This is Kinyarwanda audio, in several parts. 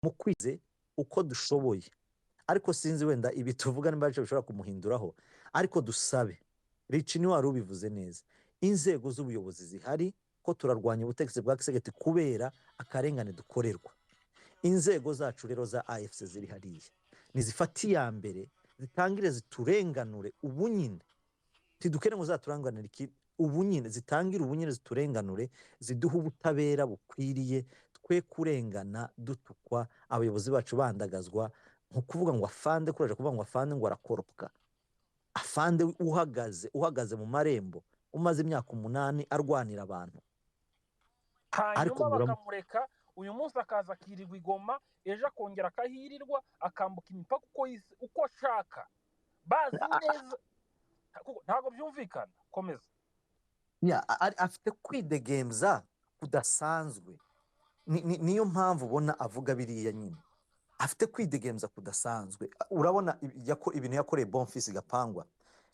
mu kwize uko dushoboye, ariko sinzi wenda ibi tuvuga nimba aricyo bishobora kumuhinduraho, ariko dusabe Rich ni wari ubivuze neza, inzego z'ubuyobozi zihari ko turarwanya ubutegetsi bwa Kisegeti kubera akarengane dukorerwa. Inzego zacu rero za AFC ziri hariya nizifata iya mbere zitangire ziturenganure ubu nyine, tidukene ngo zaturanganire iki ubu nyine, zitangire ubu nyine ziturenganure, ziduhe ubutabera bukwiriye, twe kurengana dutukwa, abayobozi bacu bandagazwa, nko kuvuga ngo afande, kuraje kuvuga ngo afande ngo arakoropka. Afande uhagaze mu marembo umaze imyaka 8 arwanira abantu, ariko hanyuma bakamureka uyu munsi akaza akirirwa Igoma, ejo akongera akahirirwa, akambuka imipaka uko ashaka, bazi neza. Ntabwo byumvikana. Komeza. afite kwidegemza kudasanzwe. Niyo mpamvu ubona avuga biriya nyine, afite kwidegemza kudasanzwe. Urabona ibintu yakoreye Bonfils Gapangwa,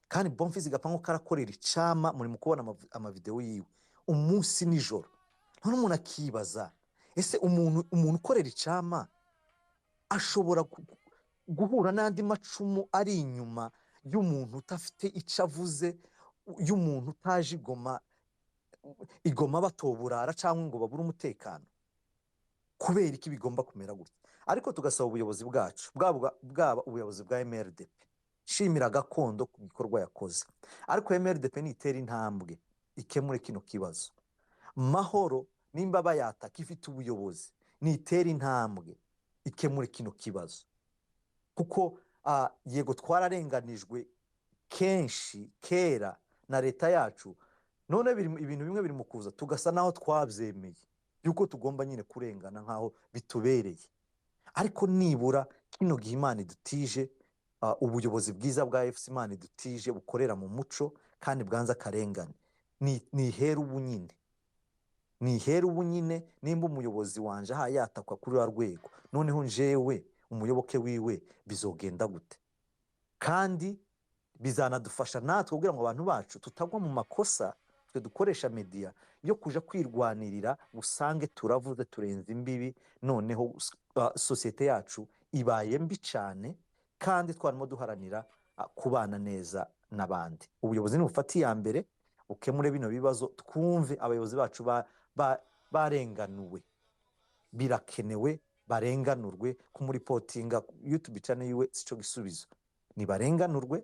kandi Bonfils Gapangwa karakorera icama, muri mu kubona amavideo yiwe umunsi nijoro. None umuntu akibaza, ese umuntu ukorera icama ashobora guhura n'andi macumu ari inyuma y'umuntu utafite icyo avuze, y'umuntu utaje Igoma batoburara cyangwa ngo babure umutekano? Kubera iki bigomba kumera gutya? Ariko tugasaba ubuyobozi bwacu bwaba ubuyobozi bwa MRDP, shimira gakondo ku gikorwa yakoze, ariko MRDP nitera intambwe ikemure kino kibazo. Mahoro nimba bayataka ifite ubuyobozi, nitera intambwe ikemure kino kibazo, kuko yego twararenganijwe kenshi kera na leta yacu, none ibintu bimwe biri mu kuza tugasa naho twabyemeye yuko tugomba nyine kurengana nkaho bitubereye. Ariko nibura kino gihe Imana idutije, ubuyobozi bwiza bwa AFC Imana idutije bukorera mu muco kandi bwanza akarengane, nihera ubu nyine. Nimba umuyobozi wanje yatakwa kuri wa rwego, noneho njewe umuyoboke wiwe bizogenda gute? Kandi bizanadufasha natwe kugira ngo abantu bacu tutagwa mu makosa, twe dukoresha media yo kuja kwirwanirira, usange turavuze turenze imbibi, noneho societe yacu ibaye mbi cyane, kandi twarimo duharanira kubana neza n'abandi. Ubuyobozi nibufata iya mbere ukemure bino bibazo, twumve abayobozi bacu barenganuwe, birakenewe barenganurwe. Kumuripotinga YouTube channel yiwe sico gisubizo, nibarenganurwe.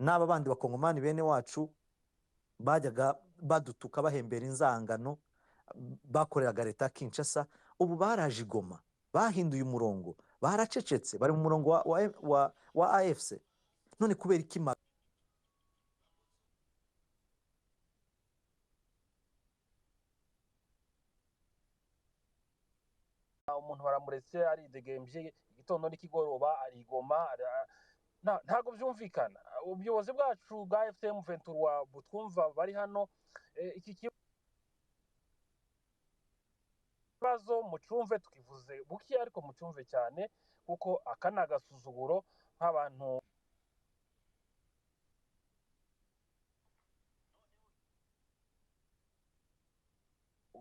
N'aba bandi bakongomani bene wacu bajyaga badutuka bahembera inzangano, bakoreraga leta Kinshasa, ubu baraje Igoma, bahinduye umurongo, baracecetse, bari mu murongo wa AFC. None kubera iki umuntu baramuretse aridegembye igitondo n'ikigoroba ari Igoma? Ntabwo byumvikana. Ubuyobozi bwacu bwa FCM 23 butwumva bari hano, iki kibazo mucumve, tukivuze buki ariko mucumve cyane, kuko aka ni agasuzuguro nk'abantu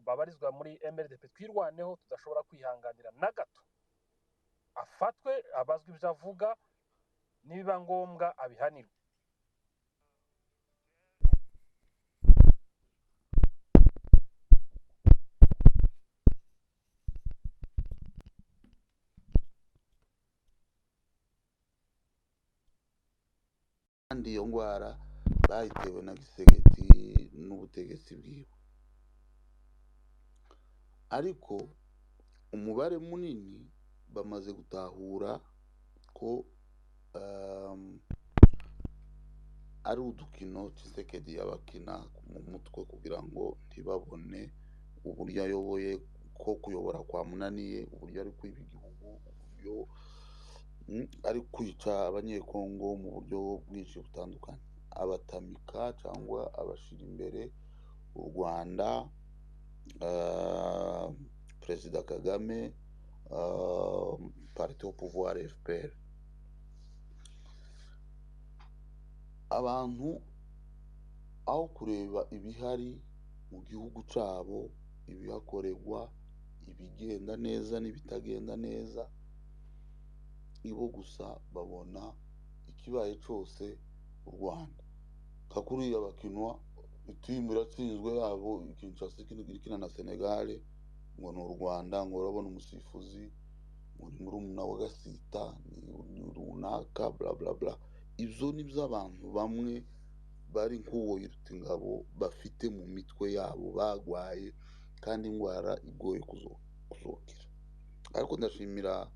babarizwa muri MRDP. Twirwaneho, tudashobora kwihanganira na gato. Afatwe, abazwe ibyo avuga, nibiba ngombwa abihanirwe. kandi iyo ngwara bayitewe na Gisegeti n'ubutegetsi bwiwe. Ariko umubare munini bamaze gutahura ko ari udukino Tshisekedi yabakina mu mutwe kugira ngo ntibabone uburyo ayoboye, ko kuyobora kwa munaniye, uburyo ari kwiba igihugu, uburyo ari kwica abanyekongo mu buryo bwinshi butandukanye, abatamika cyangwa abashira imbere u Rwanda, Perezida Kagame, parti au pouvoir FPR. Abantu aho kureba ibihari mu gihugu cyabo, ibihakorerwa, ibigenda neza n'ibitagenda neza, ibo gusa babona ikibaye cose u Rwanda. Nka kuriya bakinwa itimu iratsinzwe yabo Kinshasa ikina na Senegal, ngo ni u Rwanda, ngo urabona umusifuzi ngo ni murumuna wa Gasita, ni runaka bla bla bla. Ivyo nivyo abantu bamwe bari nk'uwo Irutingabo bafite mu mitwe yabo bagwaye, kandi ingwara igoye kuzokira. Ariko ndashimira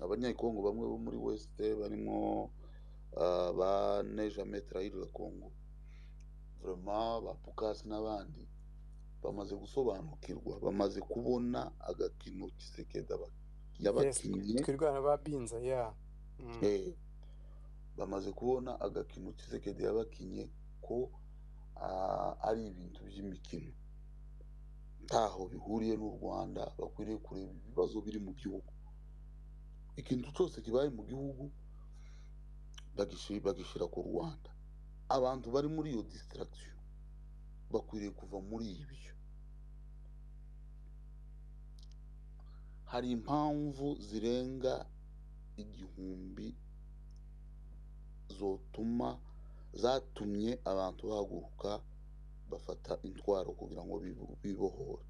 abanyakongo bamwe bo muri West barimo ba Nejame Trahir le Congo, vraiment ba Pukas n'abandi bamaze gusobanukirwa, bamaze kubona agakino Tshisekedi yabakinye. twirwana babinza bamaze kubona agakino Tshisekedi yabakinye ko ari ibintu by'imikino ntaho bihuriye n'u Rwanda. Bakwiriye kureba ibibazo biri mu gihugu, ikintu cyose kibaye mu gihugu bagishira ku Rwanda. Abantu bari muri iyo distraction bakwiriye kuva muri ibyo. Hari impamvu zirenga 1000 zatumye abantu bahaguruka bafata intwaro kugira ngo bibohore.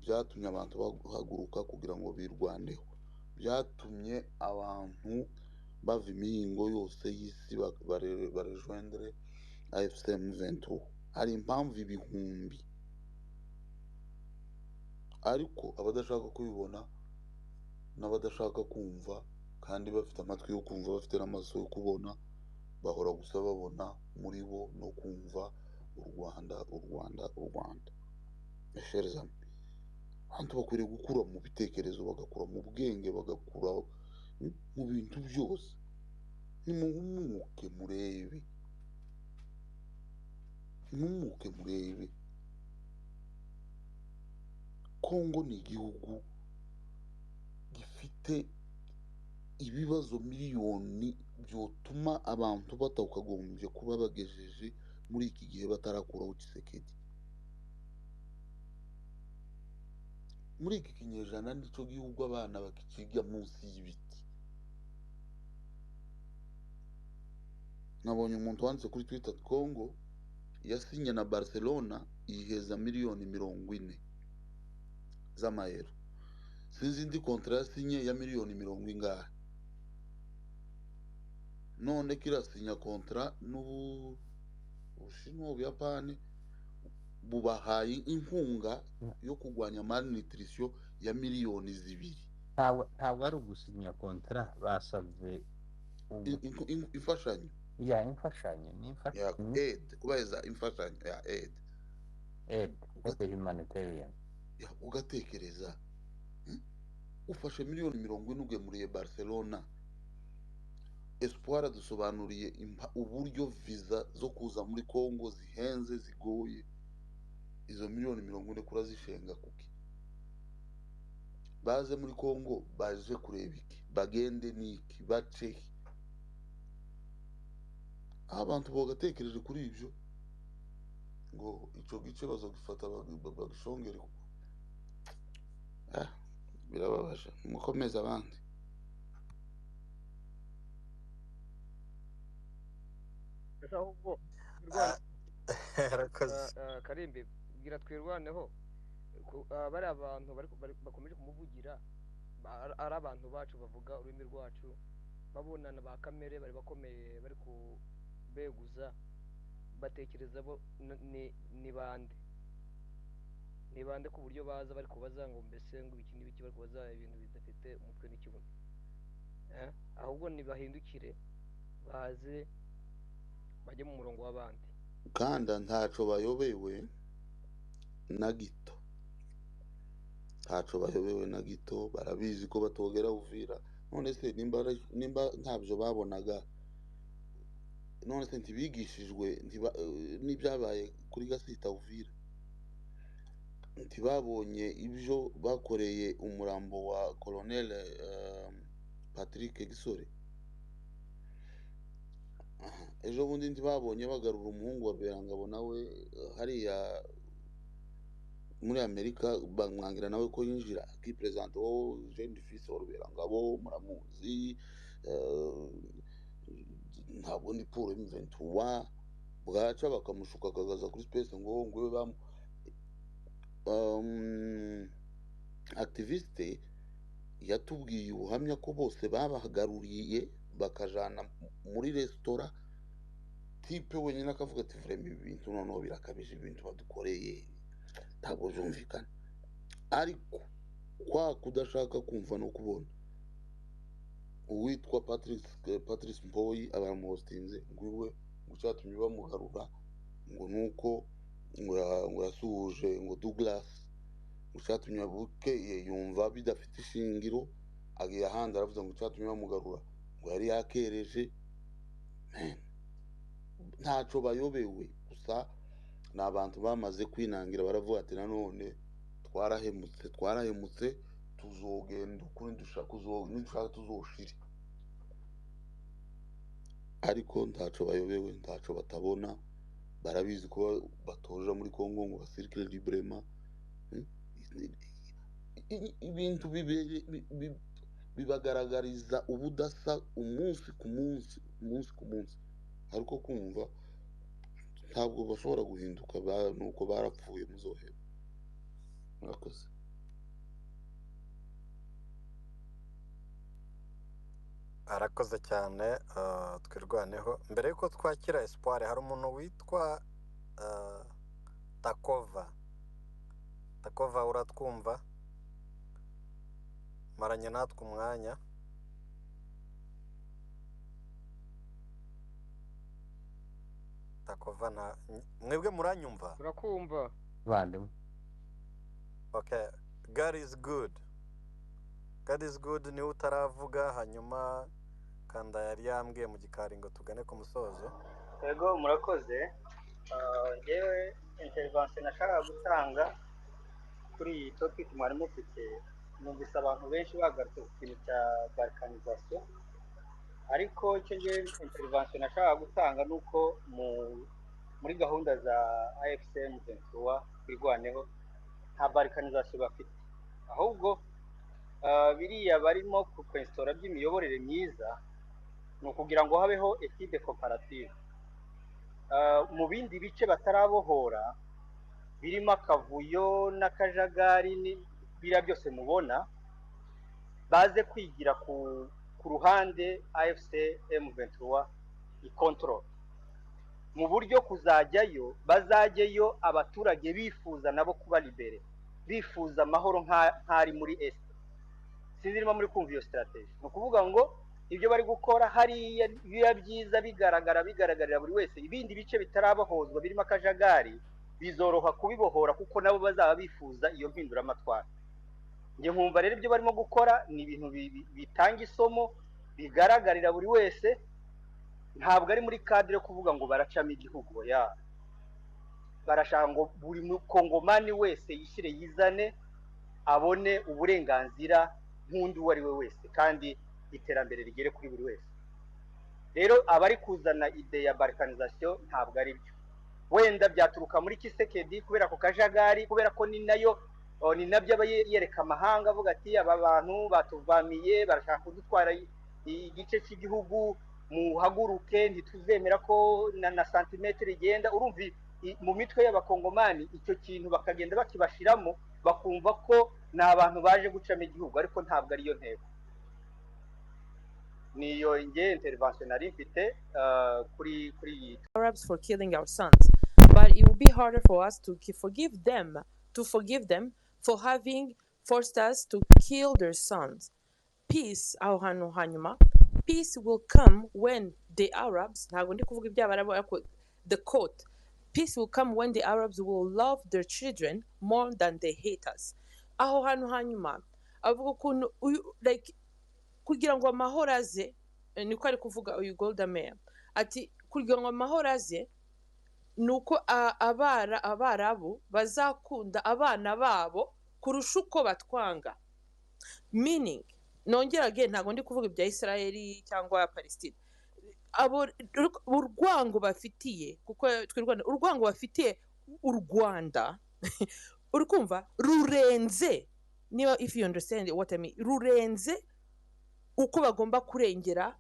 Byatumye abantu bahaguruka kugira ngo birwaneho. Byatumye abantu bava imihingo yose y'isi barejoindre AFC M23. Hari impamvu ibihumbi, ariko abadashaka kubibona n'abadashaka kumva, kandi bafite amatwi yo kumva, bafite n'amaso yo kubona, bahora gusa babona muri bo no kumva u Rwanda, u Rwanda, u Rwanda. Chers amis, abantu bakwiriye gukura mu bitekerezo, bagakura mu bwenge, bagakura mu bintu byose. Nimumuke murebe, nimumuke murebe. Kongo ni igihugu gifite ibibazo miliyoni byotuma abantu batakagombye kuba bagejeje muri iki gihe batarakuraho Tshisekedi. Muri iki kinyejana nico gihugu abana bakiciga munsi y'ibiti. Nabonye umuntu wanditse kuri Twitter Kongo yasinye na Barcelona iheza miliyoni 40 z'amayero. Sinzi indi kontra yasinye ya miliyoni 40. None kirasinya kontra n'Ubushinwa, Ubuyapani bubahaye inkunga yo kugwanya malnutrition ya miliyoni 2. ntabwo ari ugusinya kontra, basabye imfashanyo imfashanyo aid, kubaheza imfashanyo ya aid humanitarian. Ugatekereza ufashe miliyoni 40 ugemuriye Barcelona. Espoir dusobanuriye uburyo visa zo kuza muri Kongo zihenze zigoye. Izo miliyoni 40 kurazishenga kuki? Baze muri Kongo baje kureba iki? Bagende niki? Bace abantu bogatekereje kuri ibyo ngo ico gice bazogifata bagishongere. Birababaje. Mukomeze abandi. ahubwo Karimbi bwira twirwaneho bari abantu bakomeje kumuvugira, ari abantu bacu bavuga ururimi rwacu, babonana ba kamere bari bakomeye bari kubeguza, batekereza bo ni bande ku buryo baza bari kubaza ngo mbese ngo iki n'ibiki, bari kubaza ibintu bidafite umutwe n'ikibuno. Ahubwo nibahindukire baze bajye mu murongo w'abandi. Kandi ntaco bayobewe na gito, ntaco bayobewe na gito. Barabizi ko batogera Uvira. None se nimba ntabyo babonaga, none se ntibigishijwe n'ibyabaye kuri Gasita Uvira? Ntibabonye ibyo bakoreye umurambo wa Colonel Patrick Gisore? Ejo bundi ntibabonye bagarura umuhungu wa Berangabo nawe hariya muri Amerika bamwangira nawe ko yinjira akipresenta wo jeune fils Orubera Ngabo muramuzi ntabwo ndi pour M23 bwaca bakamushuka akagaza kuri space ngo ngwe bam activiste yatubwiye ubuhamya ko bose babahagaruriye bakajana muri restaurant tipe wenyine akavuga ati vrema ibi bintu noneho birakabije ibintu badukoreye ntabwo byumvikana ariko kwa kudashaka kumva no kubona uwitwa Patrice Mboyi abamuhostinze ngwiwe gucatumye bamugarura ngo nuko ngo yasuhuje ngo Douglas gucatumye buke yumva bidafite ishingiro agiye ahandi aravuze ngo gucatumye bamugarura ngo yari yakereje ntaco bayobewe gusa n'abantu bamaze kwinangira baravuga ati nanone twarahemutse tuzogenda ukuri dushaka tuzoshire ariko ntaco bayobewe ntaco batabona barabizi ko batoja muri Kongo ngo basirikire librement ibintu bibagaragariza ubudasa umunsi ku munsi ariko kumva ntabwo bashobora guhinduka nuko barapfuye muzohera murakoze arakoze cyane twirwaneho mbere yuko twakira Espoir hari umuntu witwa Takova uratwumva maranye natwe umwanya Takova na mwebwe muranyumva turakumva bandimwe okay God is good ni utaravuga hanyuma kanda yari yambwiye mu gikari ngo tugane ku musozo yego murakoze ngewe intervention nashaka gutanga kuri iyi topic mwari mufite numvise abantu benshi bagarutse ku kintu cya balkanisation ariko icyo ngewe intervention nashaka gutanga nuko muri gahunda za AFCM 23 kwirwaneho nta balkanisation bafite ahubwo biriya barimo ku kwestora by'imiyoborere myiza ni ukugira ngo habeho étude comparative mu bindi bice batarabohora birimo akavuyo n'akajagari biriya byose mubona baze kwigira ku ruhande AFC M23 ikontrol mu buryo kuzajyayo bazajyeyo abaturage bifuza nabo kuba libere bifuza amahoro nk'ari muri est sinzirimo muri kumva iyo strategy no kuvuga ngo ibyo bari gukora hariya biba byiza bigaragarira buri wese ibindi bice bitarabohozwa birimo akajagari bizoroha kubibohora kuko nabo bazaba bifuza iyo mpindura amatwara nge nkumva rero ibyo barimo gukora ni ibintu bitanga isomo bigaragarira buri wese ntabwo ari muri cadre yo kuvuga ngo baracamo igihugu ya barashaka ngo buri mukongomani wese yishyire yizane abone uburenganzira nk'undi uwo ari we wese kandi iterambere rigere kuri buri wese rero abari kuzana ide ya balkanisation ntabwo ari byo wenda byaturuka muri Kisekedi kubera ko kajagari kubera ko ni nabyo aba yereka amahanga avuga ati aba bantu batuvamiye barashaka kudutwara igice cy'igihugu muhaguruke ntituzemera ko na santimetero igenda urumva mu mitwe y'abakongomani icyo kintu bakagenda bakibashiramo bakumva ko ni abantu baje gucamo igihugu ariko ntabwo ariyo ntego niyo nge intervention nari mfite kuri Arabs for killing our sons, but it will be harder for us to forgive them for having forced us to kill their sons. Peace aho hantu hanyuma peace will come when the Arabs ntabwo ndi kuvuga iby'Abarabu ariko the quote peace will come when the Arabs will love their children more than they hate us. Aho hantu hanyuma avuga ukuntu like kugira ngo amahoro aze niko ari kuvuga uyu Golda Meir ati kugira ngo amahoro aze nuko abarabu bazakunda abana babo kurusha uko batwanga meaning nongera again ntago ndi kuvuga ibya Israeli cyangwa Palestine abo urwango bafitiye kuko twirwana urwango bafitiye u Rwanda uri kumva rurenze niba if you understand what I mean rurenze uko bagomba kurengera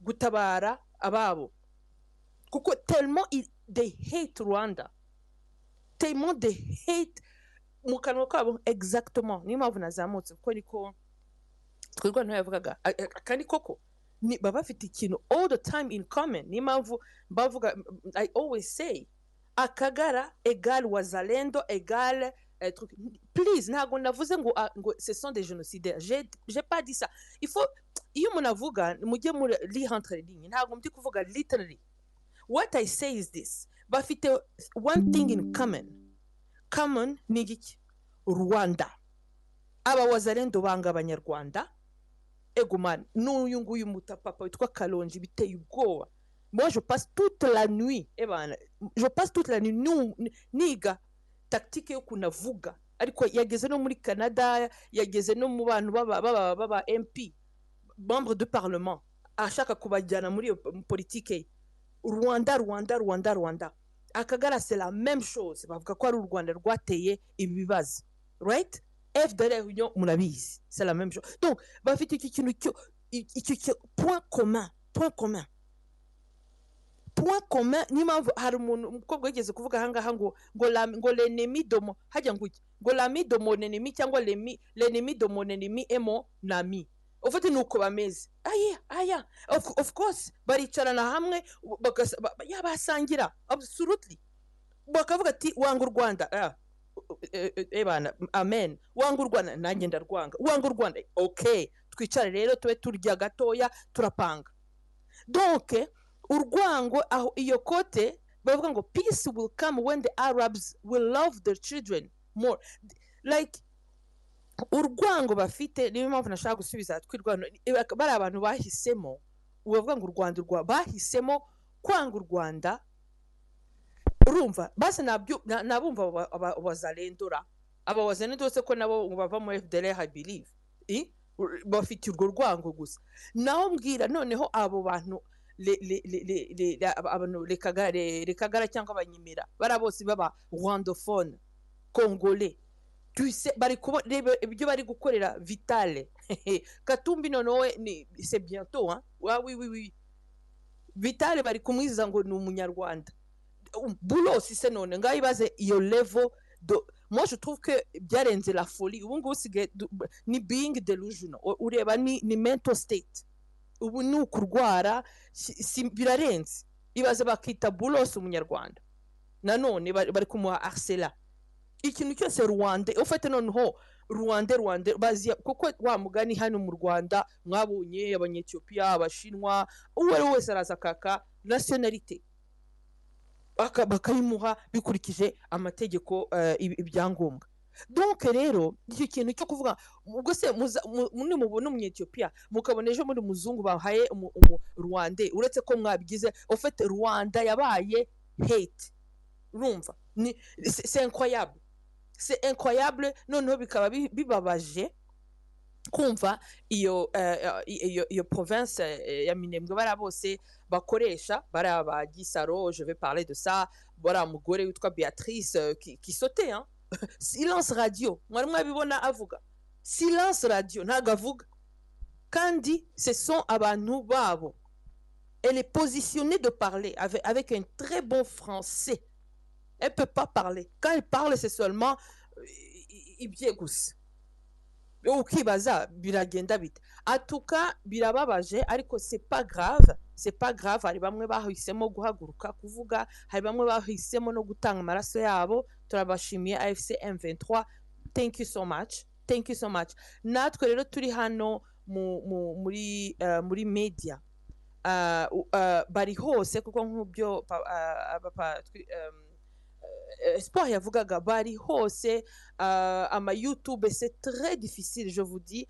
gutabara ababo kuko tellement they hate Rwanda tellement they hate mu kanwa kabo exactement niyo mpamvu nazamutse kuko niko twirwa ntayavugaga kandi koko baba bafite ikintu all the time in common niyo mpamvu bavuga I always say Akagara égale Wazalendo égale truc. Please ntago navuze ngo ce sont des génocidaires j'ai pas dit ça il faut iyo umuntu avuga mujye muri lire entre les lignes ntago ndi kuvuga literally what I say is this bafite one thing in common ni iki Rwanda aba Wazalendo banga abanyarwanda ego man n'uyu nguyu mutapapa witwa Kalonji biteye ubwoba. Moi, je passe toute la nuit, je passe toute la nuit, niga tactique yo kunavuga, ariko yageze no muri Canada, yageze no mu bantu baba MP, membre de parlement, ashaka kubajyana muri politique. Rwanda. Akagara c'est la même chose, bavuga ko ari u Rwanda rwateye ibibazo, right? FDL union murabizi, c'est la même chose. Donc, bafite iki kintu point commun. Point commun ni mpamvu hari umuntu umukobwa yigeze kuvuga ahangaha ngo l'ennemi de mon hajya ngo l'ami de mon ennemi cyangwa l'ennemi de mon ennemi est mon ami. Ufite nuko bameze aya of course baricarana hamwe basangira absolutely bakavuga ati wanga u Rwanda bana amen wanga u Rwanda nanjye ndarwanga wanga u Rwanda okay twicare rero tube turya gatoya turapanga. Donc urwango aho iyo kote bavuga ngo peace will come when the Arabs will love their children more, like urwango bafite niyo mpamvu nashaka gusubiza twirwano bari abantu bahisemo ubavuga ngo u Rwanda bahisemo kwanga u Rwanda. Urumva base nabumva abazalendora abawazalendo se ko nabo bava mu FDL I believe bafite urwo rwango gusa naho mbwira noneho abo bantu le Kagara cyangwa abanyimira bara bose baba rwandophone congolais tu sais bari kureba ibyo bari gukorera Vitale Katumbi noneho c'est bientôt oui Vitale bari kumwiza ngo ni umunyarwanda bulo si se none ngayibaze iyo level de moi je trouve que byarenze la folie ubu ngubu sigaye ni being delusional ureba ni mental state ubu ni ukurwara birarenze ibaze bakita bulos umunyarwanda nanone bari kumuha arsela ikintu cyose Rwanda ufite noneho Rwanda bazi kuko wa mugani hano mu Rwanda mwabonye abanyethiopia abashinwa uwo ari wese araza kaka nationalité bakayimuha bikurikije amategeko ibyangombwa. Donc rero iki kintu cyo kuvuga ubwo se muri mubona umunyethiopia mukabona ejo muri muzungu bahaye Rwanda uretse ko mwabigize ufite Rwanda yabaye hate urumva c'est incroyable noneho bikaba bibabaje kumva iyo province ya Minembwe bara bose bakoresha bara ba Gisaro. Je vais parler de ça. Bara mugore witwa Béatrice qui sautait silence radio mwari mwabibona avuga silence radio ntagavuga kandi ce sont abantu babo. Elle est positionnée de parler avec un très bon français. Elle peut pas parler. Quand elle parle c'est seulement ibyegusa ukibaza biragenda bite. En tout cas birababaje ariko c'est pas grave hari bamwe bahisemo guhaguruka kuvuga hari bamwe bahisemo no gutanga amaraso yabo. Turabashimiye AFC M23. Thank you so much natwe rero turi hano muri media bari hose kuko nk'ubyo Espoir yavugaga bari hose ama YouTube. C'est très difficile, je vous dis,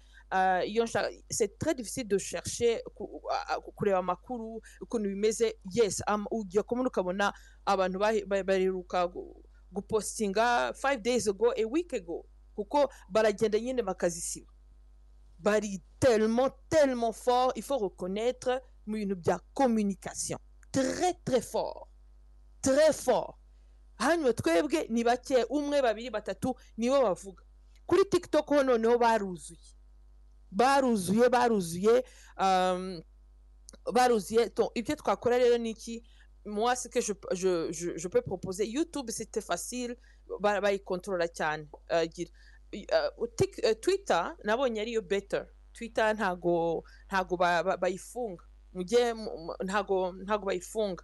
c'est très difficile de chercher kureba amakuru ukuntu bimeze. Yes ujya kumwe ukabona abantu bariruka gupostinga 5 days ago a week ago kuko baragenda nyine bakazisiba bari tellement fort. Il faut reconnaître mu bintu bya communication très fort. hanyuma twebwe ni bake, umwe babiri batatu nibo bavuga. Kuri TikTok ho noneho baruzuye. Ibyo twakora rero ni iki? Moi ce que je peux proposer, YouTube c'était facile, bayikontorora cyane. Twitter nabonye ariyo better. Twitter ntago bayifunga, ntago bayifunga.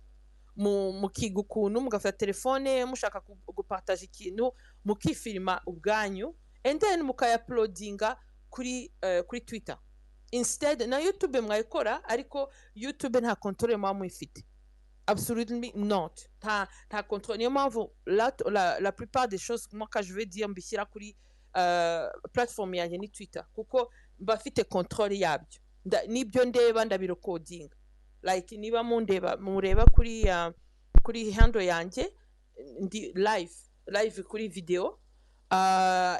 Mukiga ukuntu mugafata telefone mushaka gupartage ikintu mukifilima ubwanyu and then mukayaploadinga kuri Twitter instead. Na YouTube mwayikora, ariko YouTube nta control mwa muyifite, absolutely not, nta control. Niyo mpamvu la plupart des choses moi quand je vais dire mbishyira kuri platform yanjye ni Twitter, kuko mbafite control yabyo. Nibyo ndeba ndabirecordinga, like niba mureba kuri handle yanjye ndi live kuri video,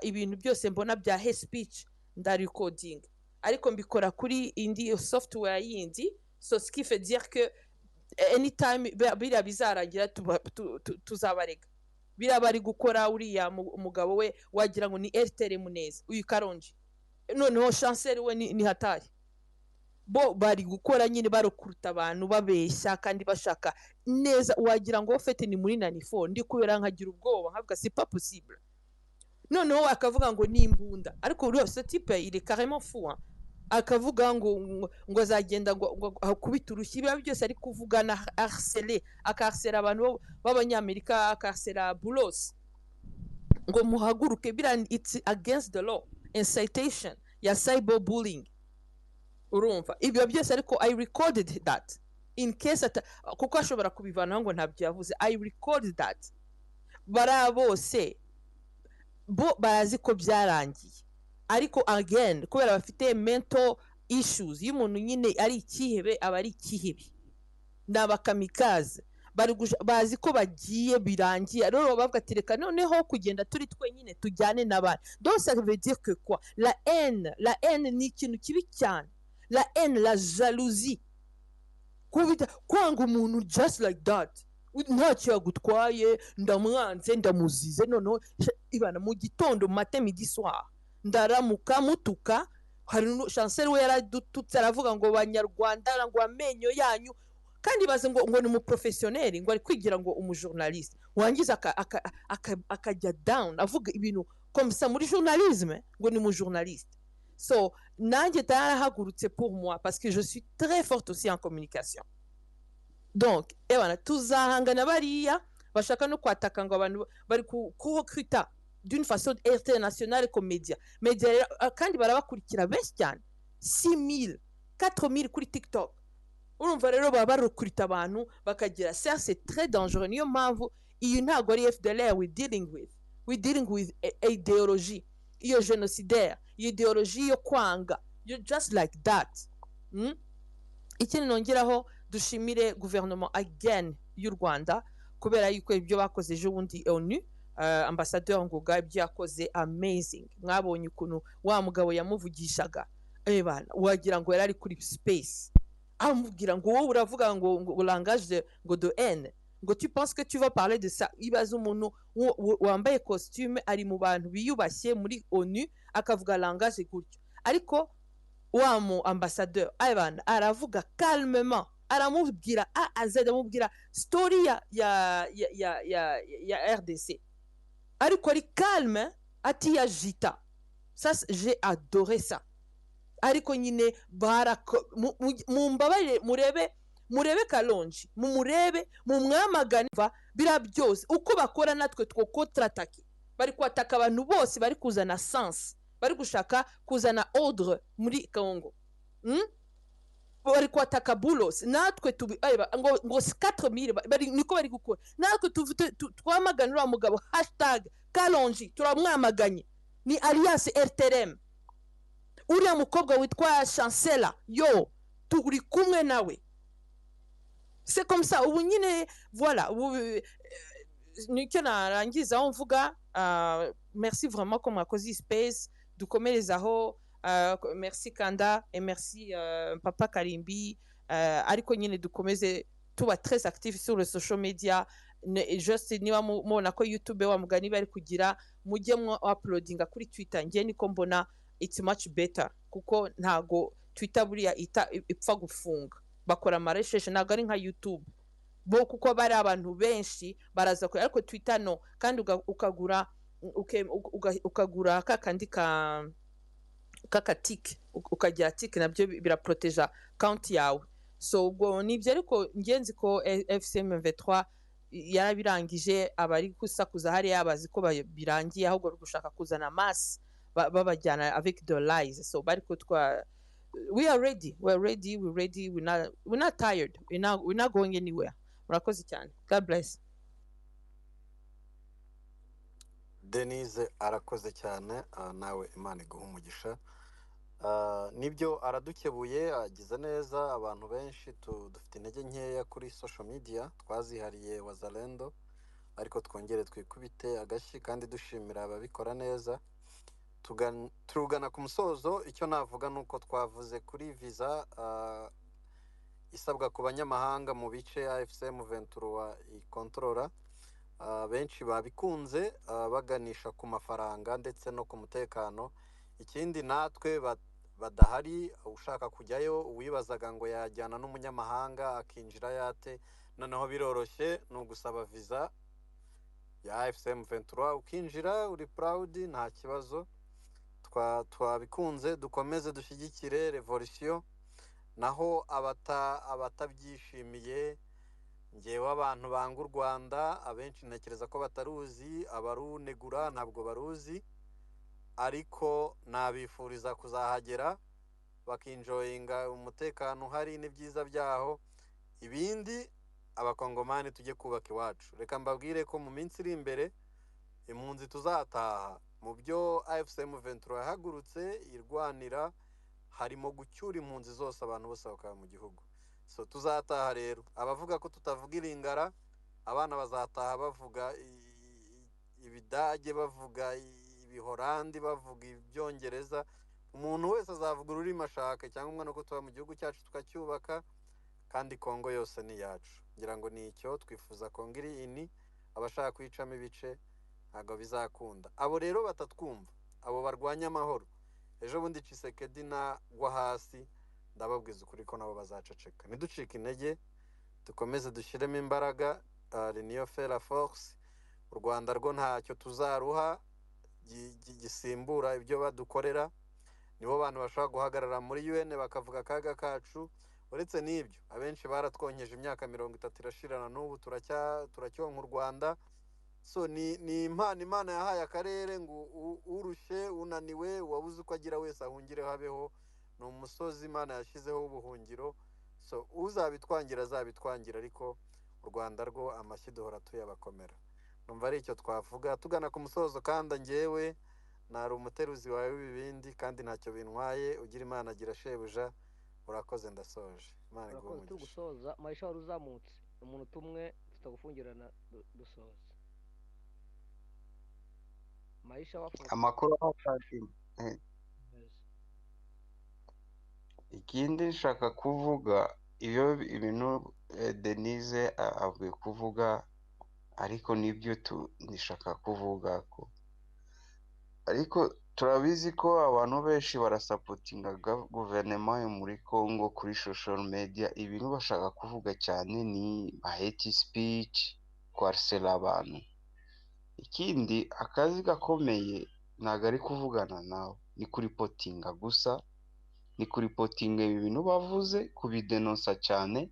ibintu byose mbona bya hate speech ndarecording, ariko mbikora kuri indi software yindi. So ce qui fait dire que anytime biriya bizarangira tuzabarega. Biriya bari gukora uriya umugabo we wagira ngo ni Airtel Muneza, uyu Karongi, noneho chancel we ni hatari. Bo bari gukora nyine barukuruta abantu babeshya kandi bashaka neza, wagira ngo fete ni muri 94 ndi kubera nkagira ubwoba nkavuga c'est pas possible. Noneho akavuga ngo ni imbunda, ariko uriya ce type il est carrément fou, hein. Akavuga ngo azagenda ngo akubita urushyi, biba byose ari kuvugana akarsela abantu b'abanyamerika, akarsela Bulos ngo muhaguruke, bira it's against the law, incitation ya cyberbullying. Urumva ibyo byose, ariko I recorded that in case kuko ashobora kubivanaho ngo ntabyo yavuze. I recorded that. Bara bose bo barazi ko byarangiye, ariko again kubera bafite mental issues, iyo umuntu nyine ari ikihebe aba ari ikihebe, n'abakamikaze bazi ko bagiye birangiye, rero bavuga ati reka noneho kugenda turi twenyine tujyane n'abandi. Donc ça veut dire que quoi? La haine ni ikintu kibi cyane. La haine, la jalousie, kwanga umuntu just like that, ntacyo yagutwaye, ndamwanze ndamuzize, noneho ibana mu gitondo matin midi soir ndaramuka mutuka. Hari chancel we yaradututse aravuga ngo banyarwanda ngo amenyo yanyu, kandi baze ngo ni umuprofessionnel, ngo ari kwigira ngo umujournaliste, wangiza akajya down avuga ibintu comme ça muri journalisme, ngo ni umujournaliste. So nanjye tarahagurutse pour moi parce que je suis très forte aussi en communication. Donc ebana tuzahangana bariya bashaka no kwataka ngo abantu bari kurecruter d'une façon internationale comme média kandi barabakurikira benshi cyane, 6000 4000 kuri TikTok. Urumva rero baba barecruter abantu bakagira, ça c'est très dangereux. Niyo mpamvu iyi ntago ari FDLR we dealing with ideology iyo génocidaire, ideology yo kwanga, you just like that. Ikindi nongeraho dushimire gouvernement again y'u Rwanda, kubera yuko ibyo bakoze ejo bundi ONU, ambassadeur Ngoga ibyo yakoze amazing. Mwabonye ukuntu wa mugabo yamuvugishaga, bana wagira ngo yari kuri space, amubwira ngo wowe uravuga ngo langage ngo de haine, ngo tu penses que tu vas parler de ça. Ibaza umuntu wambaye costume ari mu bantu biyubashye muri ONU akavuga langage gutyo, ariko wa mu ambassadeur ayibana aravuga calmement, aramubwira amubwira story ya RDC, ariko ari calme ati yajita. Ça j'ai adoré ça. Ariko nyine mumbabarire murebe Kalonji, mumurebe mumwamagane, bira byose uko bakora natwe two contre-attaque, bari kwataka abantu bose bari kuzana sens, bari gushaka kuzana ordre muri Kongo. Bari kwataka Bulos, natwe ngo 4000 bari niko bari gukora, natwe twamaganira umugabo #Kalonji turamwamaganye, ni alias RTRM. Uriya mukobwa witwa Chancela yo turi kumwe nawe. C'est comme ça. Ubu nyine voilà, nicyo narangiza mvuga. Merci vraiment comme mwakoze space dukomerezaho. Merci Kanda et merci Papa Karimbi, ariko nyine dukomeze tuba très actif sur les social media. just niba mubona ko YouTube wa mugani bari kugira mujye mu uploadinga kuri Twitter, ngiye niko mbona it's much better, kuko ntago Twitter buriya ipfa gufunga, bakora amaresheshe, ntago ari nka YouTube bo kuko bari abantu benshi baraza kure, ariko Twitter no, kandi ukagura kakandi kakatike ukagira tike, nabyo biraproteja account yawe. So ubwo nibyo, ariko ngenzi ko FCM 23 yarabirangije, abari gusakuza hariya bazi ko birangiye, ahubwo gushaka kuzana mass babajyana avec the lies. So bari ko we are ready, we're not tired, we're not going anywhere. Murakoze cyane, God bless. Denise arakoze cyane, nawe Imana iguha umugisha. Nibyo aradukebuye, agize neza. Abantu benshi dufite intege nkeya kuri social media, twazihariye Wazalendo, ariko twongere twikubite agashyi kandi dushimira ababikora neza. Turugana ku musozo. Icyo navuga nuko twavuze kuri visa isabwa ku banyamahanga mu bice AFCM 23 ikontorora. Benshi babikunze, baganisha ku mafaranga ndetse no ku mutekano. Ikindi natwe badahari, ushaka kujyayo uwibazaga ngo yajyana n'umunyamahanga akinjira yate, noneho biroroshye, ni ugusaba visa ya AFCM 23 ukinjira uri proud, nta kibazo. Twabikunze, dukomeze dushyigikire revolution. Naho abatabyishimiye, ngewe abantu banga u Rwanda abenshi ntekereza ko bataruzi, abarunegura ntabwo baruzi, ariko nabifuriza kuzahagera bakinjoyinga umutekano uhari n'ibyiza byaho. Ibindi abakongomani tujye kubaka iwacu. Reka mbabwire ko mu minsi iri imbere impunzi tuzataha. Mu byo AFCM 23 yahagurutse irwanira harimo gucyura impunzi zose, abantu bose bakaba mu gihugu. So tuzataha rero. Abavuga ko tutavuga iringara, abana bazataha bavuga ibidage, bavuga ibihorandi, bavuga ibyongereza. Umuntu wese azavuga ururimi ashaka, cyangwa umwana ko tuba mu gihugu cyacu tukacyubaka, kandi Kongo yose ni yacu. Ngira ngo ni icyo twifuza. Kongo iri ini, abashaka kwicamo ibice ntabwo bizakunda. Abo rero batatwumva, abo barwanya amahoro, ejo bundi Tshisekedi nagwa hasi, ndababwiza ukuri ko nabo bazaceceka. Niducika intege, dukomeze dushyiremo imbaraga. L'union fait la force. U Rwanda rwo ntacyo tuzaruha gisimbura ibyo badukorera. Nibo bantu bashaka guhagarara muri UN bakavuga akaga kacu. Uretse n'ibyo, abenshi baratwonyeje imyaka 30 irashirana, n'ubu turacyonka u Rwanda. So ni Imana yahaye akarere ngo urushye unaniwe wabuze uko agira wese ahungire habeho. Ni umusozi Imana yashyizeho ubuhungiro. So uzabitwangira azabitwangira, ariko u Rwanda rwo amashyi duhora tuyabakomera. Numva ari icyo twavuga tugana ku musozo. Kandi ngewe nari umuteruzi wawe w'ibindi, kandi ntacyo bintwaye. Ugira Imana agira shebuja. Urakoze, ndasoje. Imana iguhe gusoza. Maisha wari uzamutse umuntu tumwe tutagufungirana dusoza. Maisha wafunze amakuru afashije. Ikindi nshaka kuvuga, iyo ibintu Denise avuye kuvuga, ariko nibyo nishaka kuvuga ko, ariko turabizi ko abantu benshi barasapotinga guverinoma yo muri Congo kuri social media. Ibintu bashaka kuvuga cyane ni hate speech, kwarsela abantu. Ikindi akazi gakomeye ntago ari kuvugana nawe, ni kuripotinga gusa, ni kuripotinga ibintu bavuze, kubidenonsa cyane.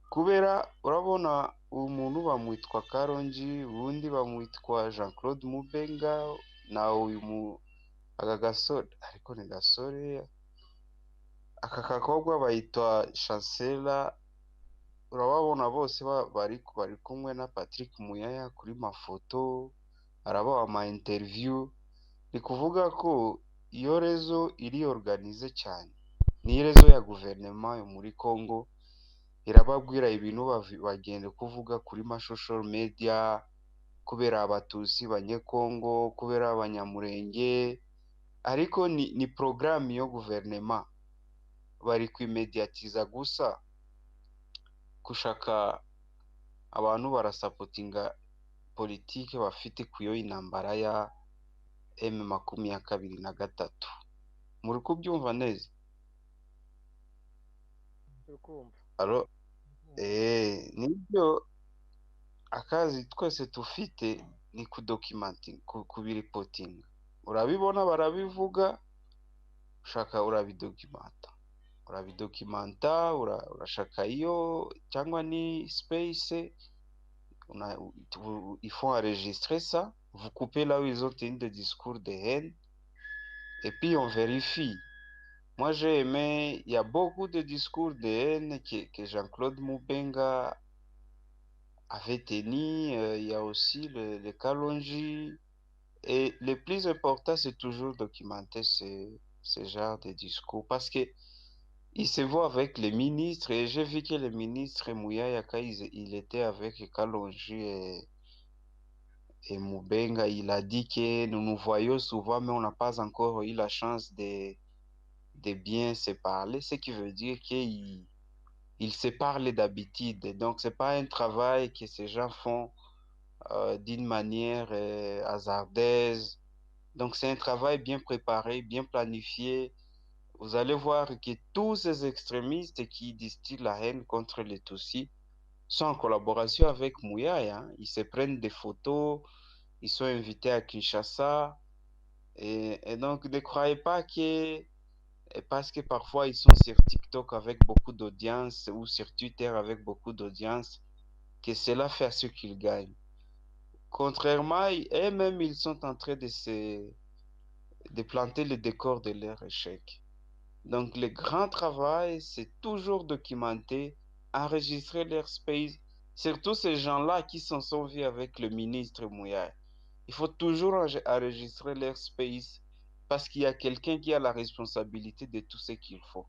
Kubera urabona umuntu bamwitwa Karongi, ubundi bamwitwa Jean Claude Mubenga, nawe uyu aka gasore, ariko ni gasore, aka kakobwa bayitwa Chancela, urababona bose bari kumwe na Patrick Muyaya kuri mafoto, arabaha ama interview. Ni kuvuga ko iyo rezo iri organize cyane, ni rezo ya guverinoma yo muri Congo. Irababwira ibintu bagenda kuvuga kuri social media, kubera abatusi banyekongo, kubera abanyamurenge, ariko ni programme yo guverinoma bari kwimediatiza gusa, kushaka abantu barasapotinga politike bafite kuyo intambara ya M23 muri kubyumva neza turikumva alo nibyo akazi twese tufite ni kudocumenting kubiripotinga urabibona barabivuga ushaka urabidokimanta urashaka iyo cyangwa ni space il faut enregistrer ça vous coupez là où ils ont tenu des discours de haine et puis on vérifie. Moi j'ai aimé, il y a beaucoup de discours de haine que Jean-Claude Moubenga avait tenu, il y a aussi le Kalonji. Et le plus important, c'est toujours documenter ce genre de discours parce que il se voit avec les ministres et j'ai vu que le ministre Mouya Yaka, il était avec Kalonji et Moubenga. Il a dit que nous nous voyons souvent, mais on n'a pas encore eu la chance de bien se parler, ce qui veut dire qu'il se parlent d'habitude. Donc, c'est pas un travail que ces gens font d'une manière hasardeuse. Donc, c'est un travail bien préparé, bien planifié. Vous allez voir que tous ces extrémistes qui distillent la haine contre les Tutsis sont en collaboration avec Mouya. Ils se prennent des photos, ils sont invités à Kinshasa. Et donc, ne croyez pas que parce que parfois ils sont sur TikTok avec beaucoup d'audience ou sur Twitter avec beaucoup d'audience, que cela fait ce qu'ils gagnent. Contrairement, eux-mêmes, ils sont en train de planter le décor de leur échec. Donc, le grand travail, c'est toujours documenter, enregistrer leur space, surtout ces gens-là qui s'en sont vus avec le ministre Mouya. Il faut toujours enregistrer leur space parce qu'il y a quelqu'un qui a la responsabilité de tout ce qu'il faut.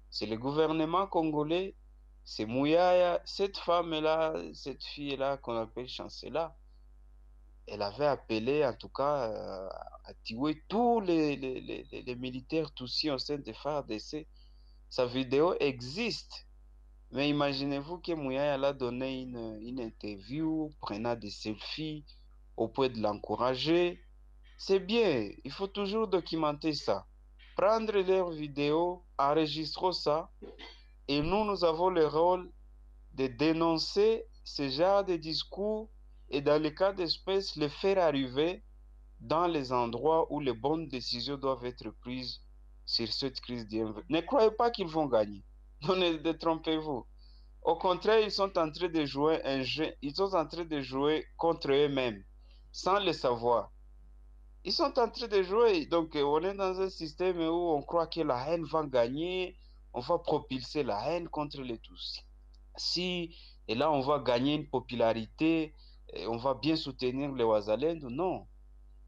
C'est le gouvernement congolais, c'est Mouyaya, cette femme-là, cette fille-là qu'on appelle Chancela. Elle avait appelé, en tout cas, à tuer tous les militaires Tutsis au sein de FARDC. Sa vidéo existe. Mais imaginez-vous que Mouyaya a donné une interview, prenant des selfies, au point de l'encourager. C'est bien, il faut toujours documenter ça. Prendre leurs vidéos, enregistrer ça, et nous avons le rôle de dénoncer ce genre de discours et dans les cas d'espèce, les faire arriver dans les endroits où les bonnes décisions doivent être prises sur cette crise d'IMV. Ne croyez pas qu'ils vont gagner. Ne détrompez-vous. Au contraire, ils sont en train de jouer un jeu, ils sont en train de jouer contre eux-mêmes, sans le savoir. Ils sont en train de jouer. Donc, on est dans un système où on croit que la haine va gagner. On va propulser la haine contre les Tutsis. Et là, on va gagner une popularité. On va bien soutenir les Ouazalendo. Non.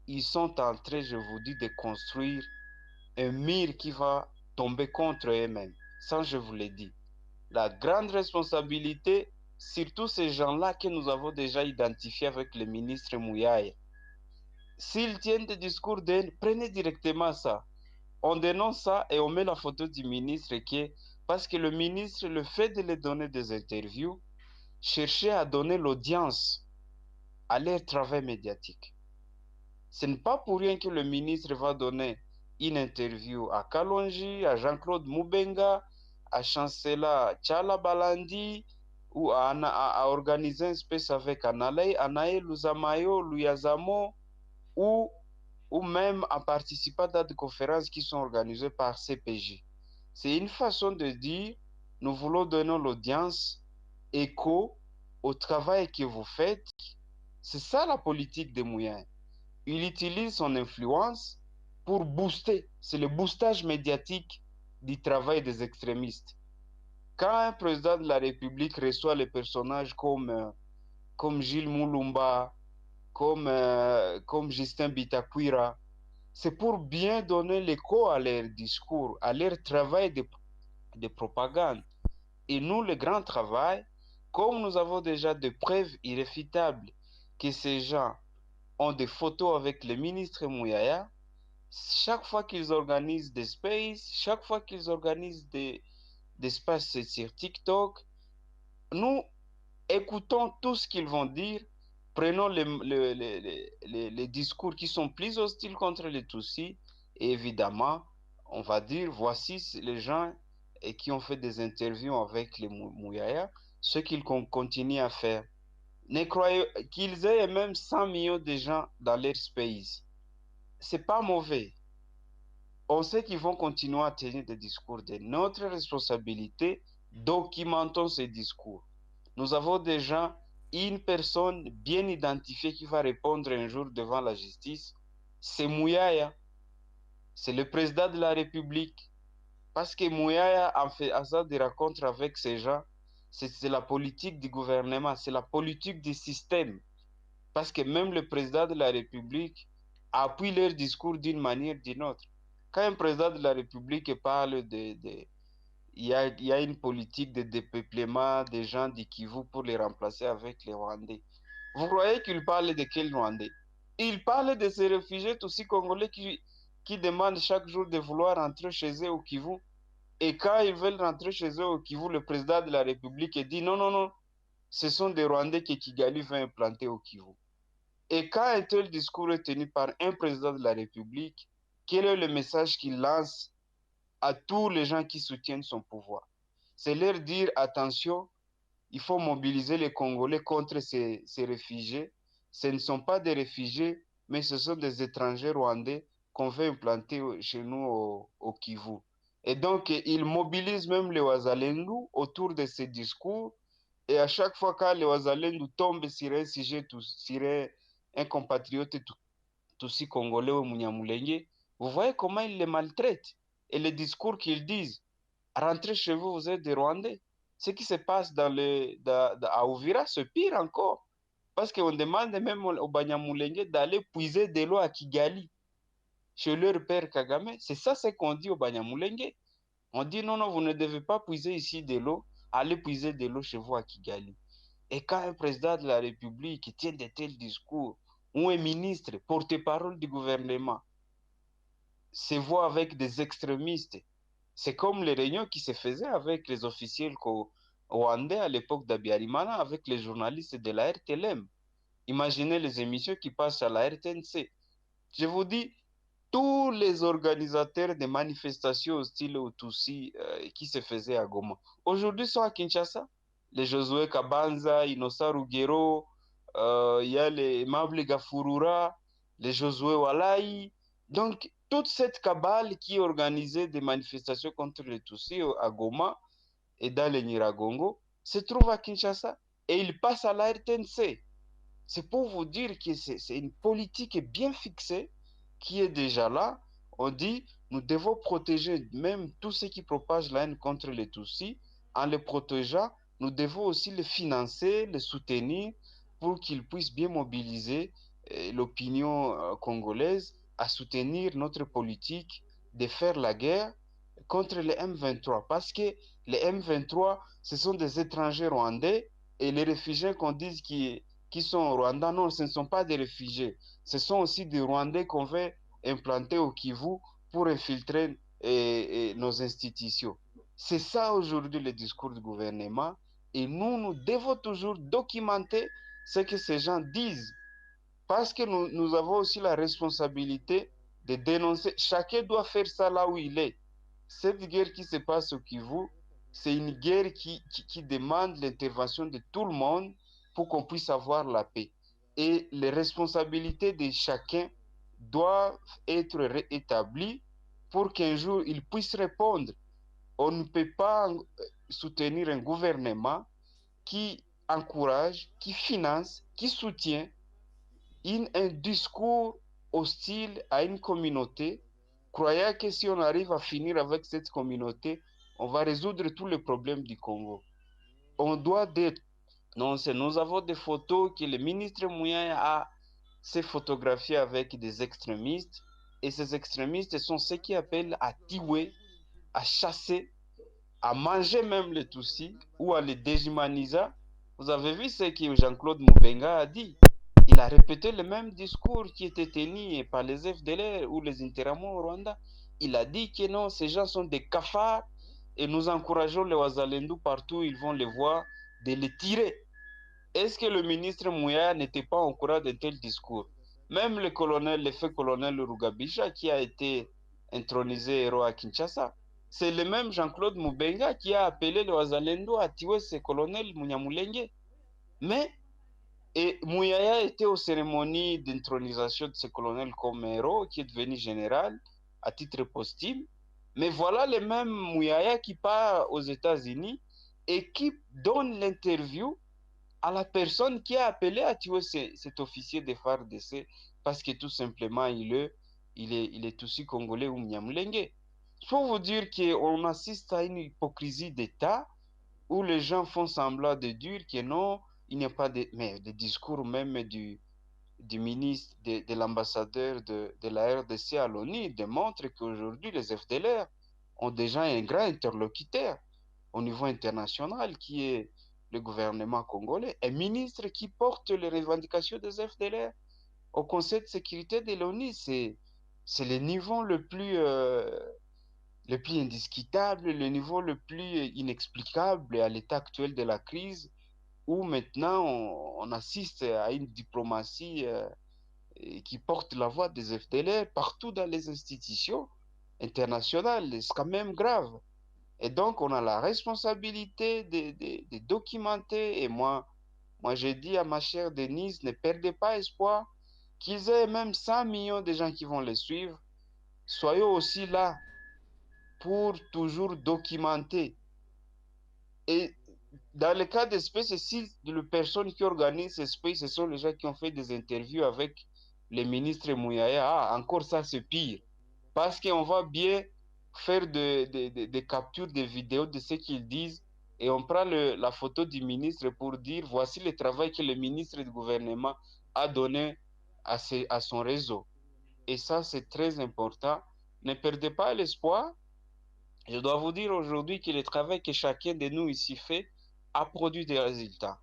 Ils sont en train, je vous dis, de construire un mur qui va tomber contre eux-mêmes. Ça, je vous l'ai dit. La grande responsabilité, surtout ces gens-là que nous avons déjà identifiés avec le ministre Mouyaya. S'ils tiennent des discours de haine, prenez directement ça. On dénonce ça et on met la photo du ministre parce que le ministre, le fait de leur donner des interviews, cherchait à donner l'audience à leur travail médiatique. Ce n'est pas pour rien que le ministre va donner une interview à Kalonji, à Jean-Claude Moubenga, à Chancela Tchala Balandi, ou à organiser un space avec Anaï Luzamayo, Luyazamo, ou même en participant à des conférences qui sont organisées par CPJ. C'est une façon de dire, nous voulons donner l'audience écho au travail que vous faites. C'est ça la politique des Mouyens. Il utilise son influence pour booster. C'est le boostage médiatique du travail des extrémistes. Quand un président de la République reçoit les personnages comme Gilles Moulumba, comme Justin Bitakwira, c'est pour bien donner l'écho à leur discours, à leur travail de propagande. Et nous, le grand travail, comme nous avons déjà des preuves irréfutables que ces gens ont des photos avec le ministre Mouyaya, chaque fois qu'ils organisent des spaces, chaque fois qu'ils organisent des espaces sur TikTok, nous, Écoutons tout ce qu'ils vont dire. Prenons les discours qui sont plus hostiles contre les Tutsis. Et évidemment, on va dire, voici les gens qui ont fait des interviews avec les Mouyaya, ce qu'ils continuent à faire. Ne croyez qu'ils aient même 100 millions de gens dans leur space. C'est pas mauvais. On sait qu'ils vont continuer à tenir des discours. De notre responsabilité, documentons ces discours. Nous avons déjà une personne bien identifiée qui va répondre un jour devant la justice. C'est Mouyaya. C'est le président de la République. Parce que Mouyaya a fait ça des rencontres avec ces gens. C'est la politique du gouvernement, c'est la politique du système. Parce que même le président de la République appuie leur discours d'une manière ou d'une autre. Quand un président de la République parle il y a une politique de dépeuplement des gens du Kivu pour les remplacer avec les Rwandais. Vous croyez qu'il parle de quel Rwandais? Il parle de ces réfugiés aussi congolais qui demandent chaque jour de vouloir rentrer chez eux au Kivu. Et quand ils veulent rentrer chez eux au Kivu, le président de la République dit non, non, non, ce sont des Rwandais que Kigali va implanter au Kivu. Et quand un tel discours est tenu par un président de la République, quel est le message qu'il lance à tous les gens qui soutiennent son pouvoir? C'est leur dire attention, il faut mobiliser les Congolais contre ces réfugiés. Ce ne sont pas des réfugiés, mais ce sont des étrangers rwandais qu'on veut implanter chez nous au Kivu. Et donc, il mobilise même les Ouazalendou autour de ces discours. Et à chaque fois que les Ouazalendou tombent sur un sujet, sur un compatriote Tutsi congolais ou Munyamulenge, vous voyez comment ils les maltraitent. Et les discours qu'ils disent, rentrez chez vous, vous êtes des Rwandais. Ce qui se passe à Ouvira, c'est pire encore. Parce qu'on demande même aux Banyamulenge d'aller puiser de l'eau à Kigali, chez leur père Kagame. C'est ça ce qu'on dit aux Banyamulenge. On dit non, non, vous ne devez pas puiser ici de l'eau, allez puiser de l'eau chez vous à Kigali. Et quand un président de la République tient de tels discours, ou un ministre, porte-parole du gouvernement, se voit avec des extrémistes, c'est comme les réunions qui se faisaient avec les officiels rwandais à l'époque d'Abiyarimana, avec les journalistes de la RTLM. Imaginez les émissions qui passent à la RTNC. Je vous dis, tous les organisateurs des manifestations hostiles aux Tutsis qui se faisaient à Goma, aujourd'hui sont à Kinshasa. Les Josué Kabanza, Innocent Rugero, il y a les Mable Gafurura, les Josué Walaï. Donc, toute cette cabale qui organisait des manifestations contre les Tutsis à Goma et dans les Nyiragongo se trouve à Kinshasa et ils passent à la RTNC. C'est pour vous dire que c'est une politique bien fixée qui est déjà là. On dit, nous devons protéger même tous ceux qui propagent la haine contre les Tutsis. En les protégeant, nous devons aussi les financer, les soutenir pour qu'ils puissent bien mobiliser l'opinion congolaise à soutenir notre politique de faire la guerre contre les M23. Parce que les M23, ce sont des étrangers rwandais et les réfugiés qu'on dise qui sont au Rwanda, non, ce ne sont pas des réfugiés. Ce sont aussi des Rwandais qu'on veut implanter au Kivu pour infiltrer nos institutions. C'est ça aujourd'hui le discours du gouvernement. Et nous devons toujours documenter ce que ces gens disent. Parce que nous avons aussi la responsabilité de dénoncer. Chacun doit faire ça là où il est. Cette guerre qui se passe au Kivu, c'est une guerre qui demande l'intervention de tout le monde pour qu'on puisse avoir la paix. Et les responsabilités de chacun doivent être réétablies pour qu'un jour il puisse répondre. On ne peut pas soutenir un gouvernement qui encourage, qui finance, qui soutient un discours hostile à une communauté, croyant que si on arrive à finir avec cette communauté, on va résoudre tous les problèmes du Congo. On doit dénoncer. Nous avons des photos que le ministre Mouyaya a s'est photographié avec des extrémistes, et ces extrémistes sont ceux qui appellent à tuer, à chasser, à manger même les Tutsis ou à les déshumaniser. Vous avez vu ce que Jean-Claude Moubenga a dit. Il a répété le même discours qui était tenu par les FDLR ou les Interamo au Rwanda. Il a dit que non, ces gens sont des cafards et nous encourageons les Ouazalendou partout où ils vont les voir de les tirer. est-ce que le ministre Mouya n'était pas au courant de tel discours? Même le colonel, le fait colonel Rugabisha qui a été intronisé héros à Kinshasa, c'est le même Jean-Claude Moubenga qui a appelé le Wazalendo à tuer ce colonel Munyamulenge. Mais et Mouyaya était aux cérémonies d'intronisation de ce colonel comme héros qui est devenu général à titre posthume. Mais voilà le même Mouyaya qui part aux États-Unis et qui donne l'interview à la personne qui a appelé à tuer cet officier de FARDC parce que tout simplement il est aussi congolais ou Munyamulenge. Il faut vous dire qu'on assiste à une hypocrisie d'État où les gens font semblant de dire que non, il n'y a pas de... Mais le discours même du ministre, de l'ambassadeur de la RDC à l'ONU démontre qu'aujourd'hui, les FDLR ont déjà un grand interlocuteur au niveau international qui est le gouvernement congolais, un ministre qui porte les revendications des FDLR au Conseil de sécurité de l'ONU. C'est le niveau le plus indiscutable, le niveau le plus inexplicable à l'état actuel de la crise, où maintenant on assiste à une diplomatie qui porte la voix des FDLR partout dans les institutions internationales. C'est quand même grave. Et donc on a la responsabilité de documenter. Et moi j'ai dit à ma chère Denise, ne perdez pas espoir qu'ils aient même 100 millions de gens qui vont les suivre. Soyons aussi là pour toujours documenter. Et dans le cas d'espèce, si les personnes qui organisent ces space, ce sont les gens qui ont fait des interviews avec le ministre Mouyaya, encore ça c'est pire. Parce qu'on va bien faire des captures de vidéos de ce qu'ils disent et on prend la photo du ministre pour dire voici le travail que le ministre du gouvernement a donné à son réseau. Et ça c'est très important. Ne perdez pas l'espoir. Je dois vous dire aujourd'hui que le travail que chacun de nous ici fait a produit des résultats.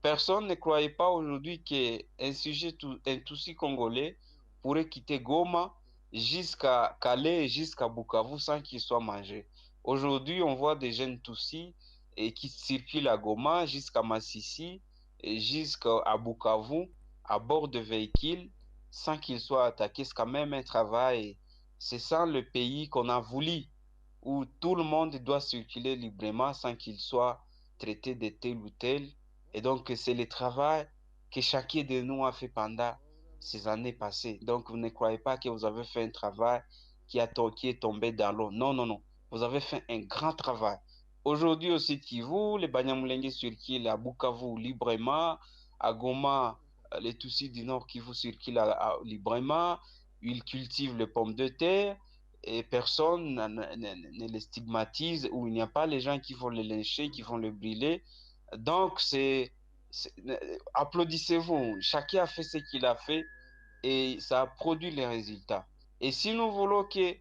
Personne ne croyait pas aujourd'hui qu'un sujet, un Tutsi congolais pourrait quitter Goma jusqu'à Calais et jusqu'à Bukavu sans qu'il soit mangé. Aujourd'hui, on voit des jeunes Tutsis qui circulent à Goma jusqu'à Massissi et jusqu'à Bukavu à bord de véhicules sans qu'ils soient attaqués. C'est quand même un travail. C'est ça le pays qu'on a voulu, où tout le monde doit circuler librement sans qu'il soit traité de tel ou tel. Et donc, c'est le travail que chacun de nous a fait pendant ces années passées. Donc, vous ne croyez pas que vous avez fait un travail qui est tombé dans l'eau. Non, non, non. Vous avez fait un grand travail. Aujourd'hui, au Sud Kivu, les Banyamulenge circulent à Bukavu librement, à Goma, les Tutsis du Nord Kivu circulent librement, ils cultivent les pommes de terre, et personne ne les stigmatise, ou il n'y a pas les gens qui vont les lyncher, qui vont les brûler. Donc, applaudissez-vous. Chacun a fait ce qu'il a fait et ça a produit les résultats. Et si nous voulons que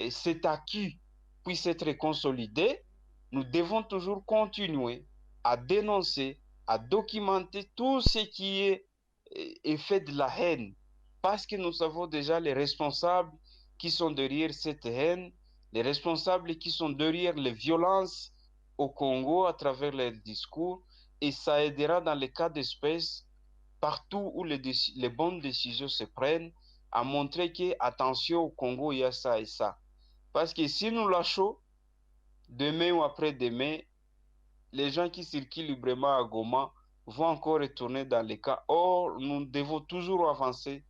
cet acquis puisse être consolidé, nous devons toujours continuer à dénoncer, à documenter tout ce qui est fait de la haine, parce que nous savons déjà les responsables qui sont derrière cette haine, les responsables qui sont derrière les violences au Congo à travers leurs discours, et ça aidera dans les cas d'espèce, partout où les bonnes décisions se prennent, à montrer que, attention, au Congo, il y a ça et ça. Parce que si nous lâchons, demain ou après-demain, les gens qui circulent librement à Goma vont encore retourner dans les cas. Or, nous devons toujours avancer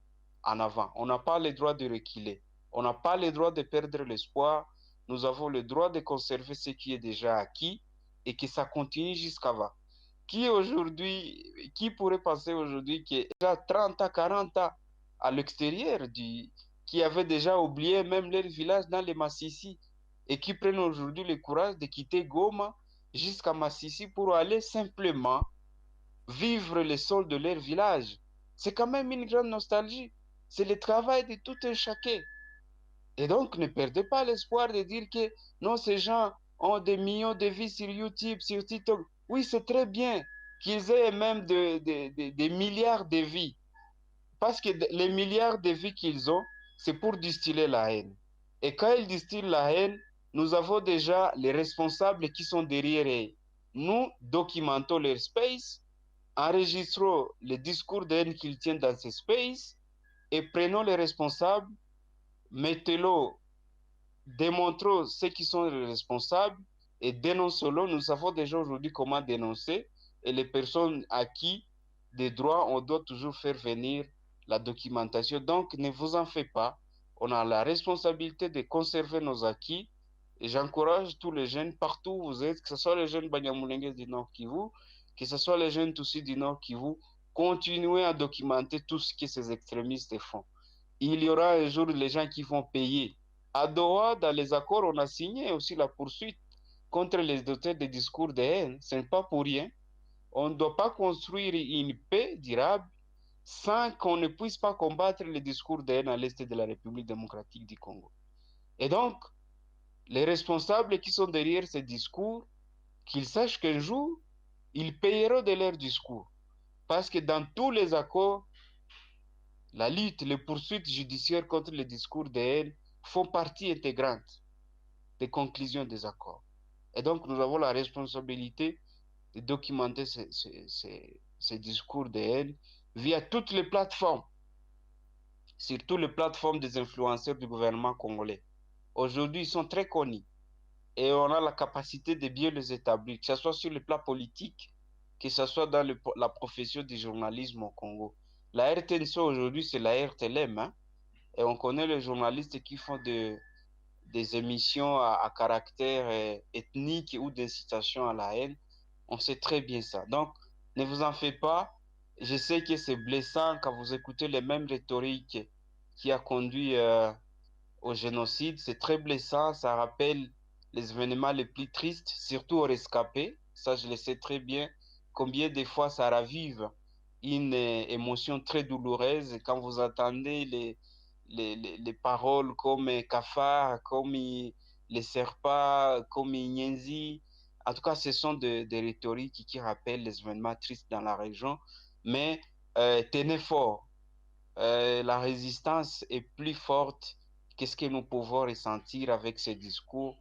en avant. On n'a pas le droit de reculer. On n'a pas le droit de perdre l'espoir. Nous avons le droit de conserver ce qui est déjà acquis et que ça continue jusqu'avant. Qui pourrait penser aujourd'hui qu'il y a déjà 30 ans, 40 ans à l'extérieur, qui avaient déjà oublié même leur village dans les Massissi et qui prennent aujourd'hui le courage de quitter Goma jusqu'à Massissi pour aller simplement vivre le sol de leur village. C'est quand même une grande nostalgie. C'est le travail de tout un chacun. Et donc, ne perdez pas l'espoir de dire que non, ces gens ont des millions de vues sur YouTube, sur TikTok. Oui, c'est très bien qu'ils aient même des milliards de vies. Parce que les milliards de vies qu'ils ont, c'est pour distiller la haine. Et quand ils distillent la haine, nous avons déjà les responsables qui sont derrière eux. Nous documentons leur space enregistrons les discours de haine qu'ils tiennent dans ces spaces et prenons les responsables, mettez-le, démontrons ceux qui sont les responsables et dénonçons-le. Nous savons déjà aujourd'hui comment dénoncer et les personnes à qui des droits, on doit toujours faire venir la documentation. Donc, ne vous en faites pas. On a la responsabilité de conserver nos acquis et j'encourage tous les jeunes partout où vous êtes, que ce soit les jeunes Banyamulenge du Nord Kivu, que ce soit les jeunes Tutsis du Nord Kivu, continuez à documenter tout ce que ces extrémistes font. Il y aura un jour les gens qui vont payer. À Doha, dans les accords, on a signé aussi la poursuite contre les auteurs de discours de haine. Ce n'est pas pour rien. On ne doit pas construire une paix durable sans qu'on ne puisse pas combattre les discours de haine à l'est de la République démocratique du Congo. Et donc, les responsables qui sont derrière ces discours, qu'ils sachent qu'un jour, ils payeront de leurs discours. Parce que dans tous les accords, la lutte, les poursuites judiciaires contre les discours de haine font partie intégrante des conclusions des accords. Et donc, nous avons la responsabilité de documenter ces discours de haine via toutes les plateformes, surtout les plateformes des influenceurs du gouvernement congolais. Aujourd'hui, ils sont très connus et on a la capacité de bien les établir, que ce soit sur le plan politique, que ce soit dans la profession du journalisme au Congo. La RTNC aujourd'hui, c'est la RTLM, hein, et on connaît les journalistes qui font des émissions à caractère ethnique ou d'incitation à la haine. On sait très bien ça. Donc, ne vous en faites pas. Je sais que c'est blessant quand vous écoutez les mêmes rhétoriques qui a conduit au génocide. C'est très blessant. Ça rappelle les événements les plus tristes, surtout aux rescapés. Ça, je le sais très bien. Combien de fois ça ravive une émotion très douloureuse quand vous entendez les paroles comme cafard, comme les serpents, comme Nyenzi. En tout cas, ce sont des rhétoriques qui rappellent les événements tristes dans la région. Mais tenez fort. La résistance est plus forte que ce que nous pouvons ressentir avec ces discours.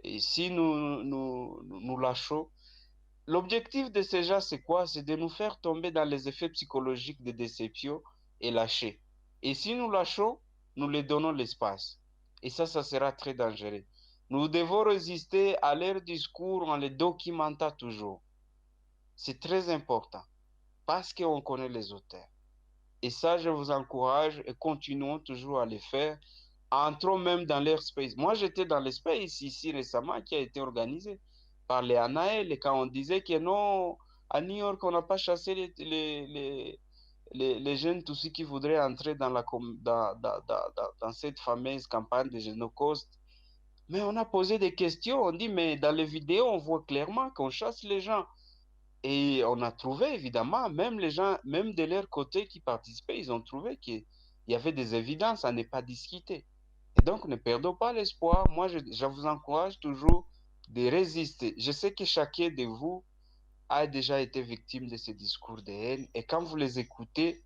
Et si nous lâchons, l'objectif de ces gens, c'est quoi? C'est de nous faire tomber dans les effets psychologiques de déception et lâcher. Et si nous lâchons, nous les donnons l'espace. Et ça sera très dangereux. Nous devons résister à leur discours en les documentant toujours. C'est très important parce qu'on connaît les auteurs. Et ça, je vous encourage et continuons toujours à le faire. Entrons même dans leur space. Moi, j'étais dans l'espace ici récemment qui a été organisé par les ANAEL et quand on disait que non, à New York, on n'a pas chassé les jeunes, tous ceux qui voudraient entrer dans cette fameuse campagne de Génocoste. Mais on a posé des questions, on dit, mais dans les vidéos, on voit clairement qu'on chasse les gens. Et on a trouvé, évidemment, même les gens, même de leur côté qui participaient, ils ont trouvé qu'il y avait des évidences à ne pas discuter. Et donc, ne perdons pas l'espoir. Moi, je vous encourage toujours de résister. Je sais que chacun de vous a déjà été victime de ces discours de haine. Et quand vous les écoutez,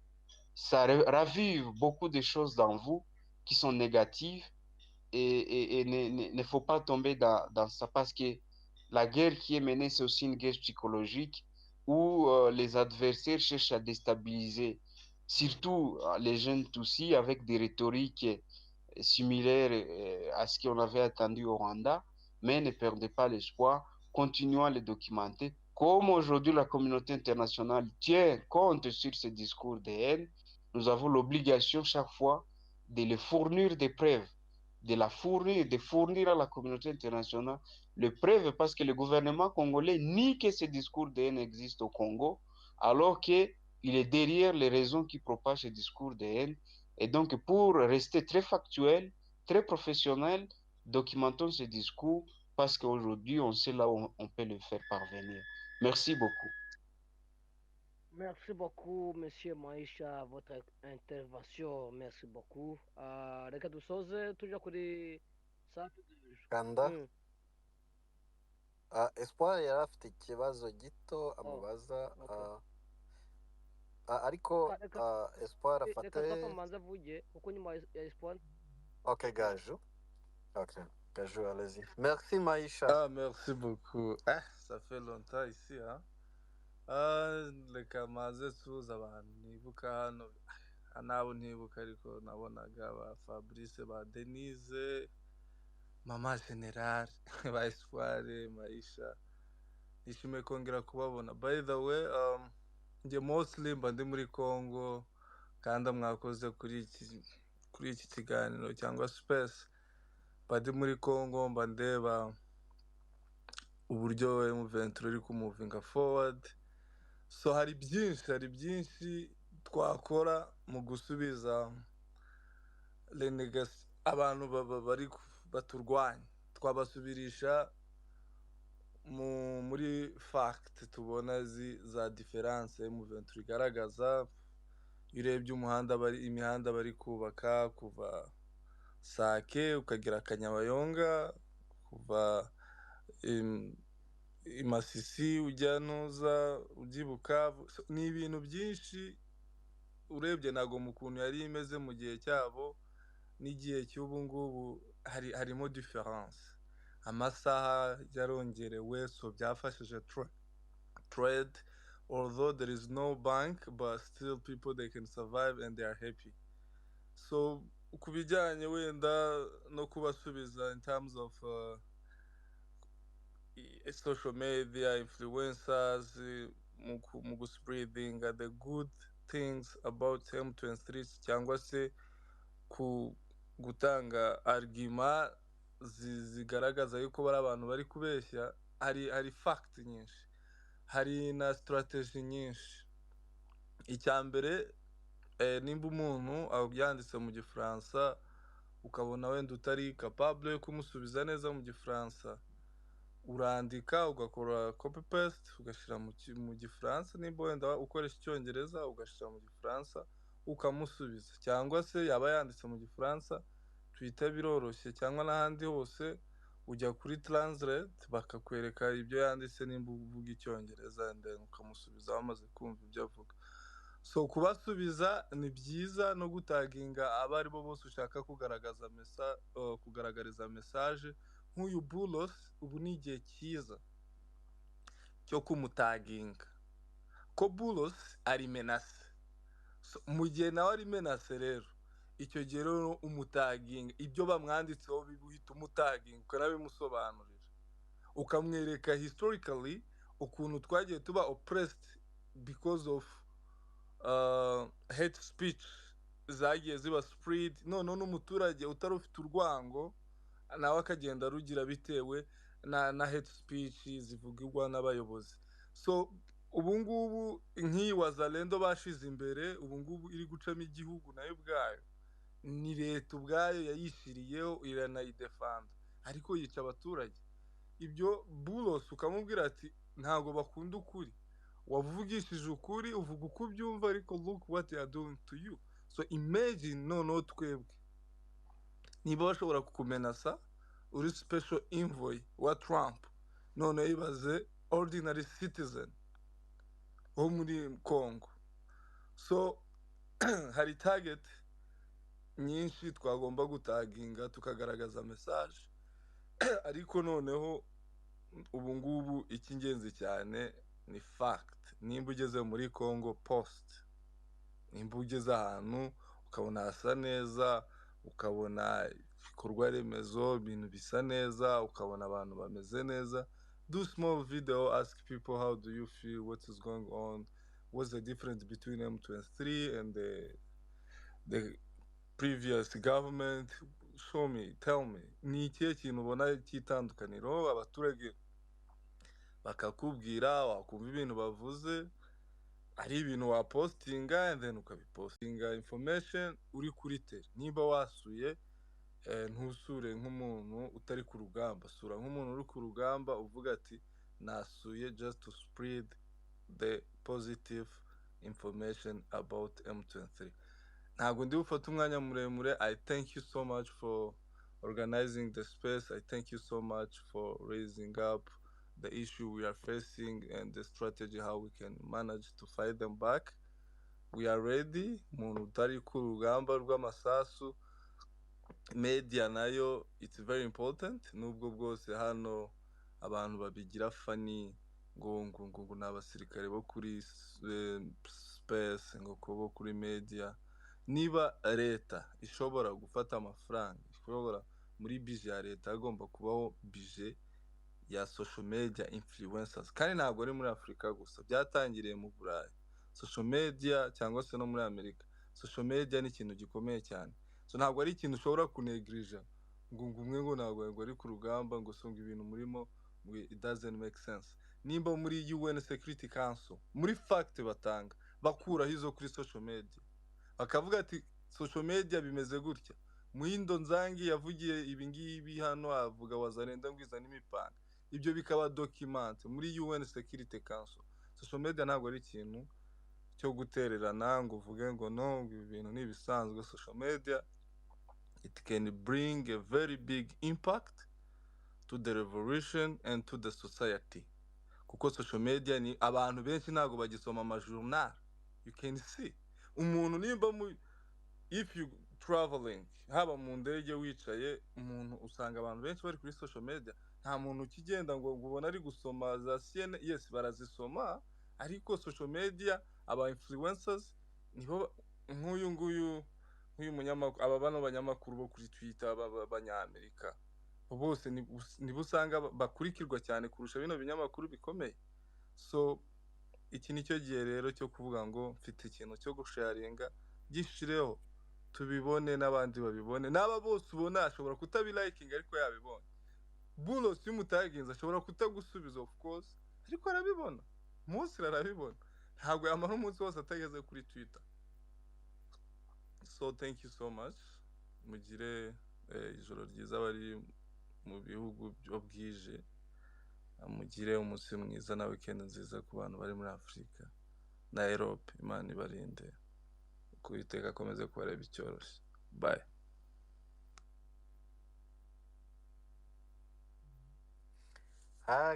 ça ravive beaucoup de choses dans vous qui sont négatives. Et ne faut pas tomber dans ça parce que la guerre qui est menée, c'est aussi une guerre psychologique où les adversaires cherchent à déstabiliser, surtout les jeunes Tutsis avec des rhétoriques similaires à ce qu'on avait attendu au Rwanda. Mais ne perdez pas l'espoir, continuons à les documenter. Comme aujourd'hui la communauté internationale tient compte sur ces discours de haine, nous avons l'obligation chaque fois de les fournir des preuves de fournir à la communauté internationale les preuves parce que le gouvernement congolais nie que ces discours de haine existent au Congo, alors qu'il est derrière les raisons qui propagent ces discours de haine. Et donc, pour rester très factuel, très professionnel, documentons ces discours parce qu'aujourd'hui, on sait là où on peut le faire parvenir. Merci beaucoup. Merci beaucoup, Monsieur Maïcha, votre intervention. Merci beaucoup. Reka dusoze tujya kuri safi kanda espoir yari afite ikibazo gito amubaza ariko espoir afate reka safi amanza avuge kuko nyuma ya espoir. Ok, Gaju. Ok, Gaju, allez-y. Merci, Maïcha. Ah, merci beaucoup. Ah, ça fait longtemps ici, hein. reka maze suhuza abantu nibuka hano nabo ntibuka ariko nabonaga ba Fabrice ba Denise mama General ba Espoir Maisha nishimiye kongera kubabona by the way njye mostly mba ndi muri Congo kandi mwakoze kuri iki kiganiro cyangwa space mba ndi muri Congo mba ndeba uburyo M23 iri kumuvinga forward so hari byinshi twakora mu gusubiza renegasi abantu bari baturwanya twabasubirisha muri fact tubona za difference M23 igaragaza urebye imihanda bari kubaka kuva Sake ukagera Kanyabayonga kuva Masisi ujya Nuza ujyibuka ni ibintu byinshi urebye nago mu kuntu yari imeze mu gihe cyabo n'igihe cy'ubu ngubu harimo difference amasaha yarongerewe so byafashije trade although there is no bank but still people they can survive and they are happy so ku bijyanye wenda no kubasubiza in terms of social media influencers mu spreading the good things about M23 cyangwa se gutanga argument zigaragaza yuko bari abantu bari kubeshya hari fact nyinshi hari na strategy nyinshi icya mbere nimba umuntu yanditse mu gifaransa ukabona wenda utari capable yo kumusubiza neza mu gifaransa urandika ugakora copy paste ugashyira mu gifaransa nimba wenda ukoresha icyongereza ugashyira mu gifaransa ukamusubiza cyangwa se yaba yanditse mu gifaransa twita biroroshye cyangwa n'ahandi hose ujya kuri translate bakakwereka ibyo yanditse nimba uvuga icyongereza and then ukamusubiza wamaze kumva ibyo avuga so kubasubiza ni byiza no gutaginga abo ari bo bose ushaka kugaragariza message nk'uyu Bulos ubu ni igihe cyiza cyo kumutaginga ko Bulos ari menase mu gihe nawe ari menase rero icyo gihe rero umutaginga ibyo bamwanditseho bibuhita umutaginga ukanabimusobanurira ukamwereka historically ukuntu twagiye tuba oppressed because of hate speech zagiye ziba spread none n'umuturage utari ufite urwango nawe akagenda rugira bitewe na hate speech zivugirwa n'abayobozi so ubu ngubu nk'iyi Wazalendo bashize imbere ubu ngubu iri gucamo igihugu nayo ubwayo ni leta ubwayo yayishiriyeho iranayidefanda ariko yica abaturage ibyo Bulos ukamubwira ati ntago bakunda ukuri wavugishije ukuri uvuga uko ubyumva ariko look what they are doing to you so imagine noneho twebwe niba bashobora kukumenasa uri special envoy wa Trump noneho ibaze ordinary citizen wo muri Congo so hari target nyinshi twagomba gutaginga tukagaragaza message ariko noneho ubu ngubu icy'ingenzi cyane ni fact nimba ugeze muri Congo post nimba ugeze ahantu ukabona hasa neza ukabona ibikorwa remezo ibintu bisa neza ukabona abantu bameze neza do small video ask people how do you feel what is going on what's the difference between M23 and the previous government show me tell me ni ikihe kintu ubona cy'itandukaniro abaturage bakakubwira wakumva ibintu bavuze ari ibintu wapostinga and then ukabipostinga information uri kuri tele niba wasuye ntusure nk'umuntu utari ku rugamba sura nk'umuntu uri ku rugamba uvuga ati nasuye just to spread the positive information about M23 ntabwo ndi bufate umwanya muremure I thank you so much for organizing the space I thank you so much for raising up the issue we are facing and the strategy how we can manage to fight them back we are ready umuntu utari ku rugamba rw'amasasu media nayo it's very important nubwo bwose hano abantu babigira funny ngo ni abasirikare bo kuri space ngo bo kuri media. Niba leta ishobora gufata amafaranga, ishobora muri bije ya leta hagomba kubaho bije ya social media influencers, kandi ntabwo ari muri Afurika gusa, byatangiriye mu Burayi. Social media cyangwa se no muri Amerika, social media ni ikintu gikomeye cyane. So ntabwo ari ikintu ushobora kunegrija ngo umwe ngo ntabwo ari ku rugamba ngo songa ibintu murimo, it doesn't make sense. Nimba muri UN Security Council muri fact batanga bakuraho izo kuri social media, bakavuga ati social media bimeze gutya, Muhindo Nzangi yavugiye ibi ngibi hano, avuga Wazalendo ngwiza n'imipanga, ibyo bikaba document muri UN Security Council. Social media ntabwo ari ikintu cyo gutererana ngo uvuge ngo no, ibi bintu ni ibisanzwe. Social media, it can bring a very big impact to the revolution and to the society, kuko social media ni abantu benshi ntabwo bagisoma amajournal. You can see umuntu nimba if you traveling, haba mu ndege wicaye, umuntu usanga abantu benshi bari kuri social media. Nta muntu ukigenda ngo ubona ari gusoma za CNN. Yes, barazisoma, ariko social media aba influencers nibo nk'uyu munyamakuru, aba bano banyamakuru bo kuri Twitter b'Abanyamerika bose nibo usanga bakurikirwa cyane kurusha bino binyamakuru bikomeye. So iki nicyo gihe rero cyo kuvuga ngo mfite ikintu cyo gusharinga, gishireho tubibone n'abandi babibone. N'aba bose ubona ashobora kutabilikinga ariko yabibonye. Bulos y'umutaginze ashobora kutagusubiza of course, ariko arabibona, munsi arabibona. Ntabwo yamara umunsi wose atageze kuri Twitter. So thank you so much. Mugire ijoro ryiza bari mu bihugu byo bwije, mugire umunsi mwiza na weekend nziza ku bantu bari muri Afurika na Europe. Imana ibarinde, Uwiteka akomeze kubareba icyoroshye. Bye.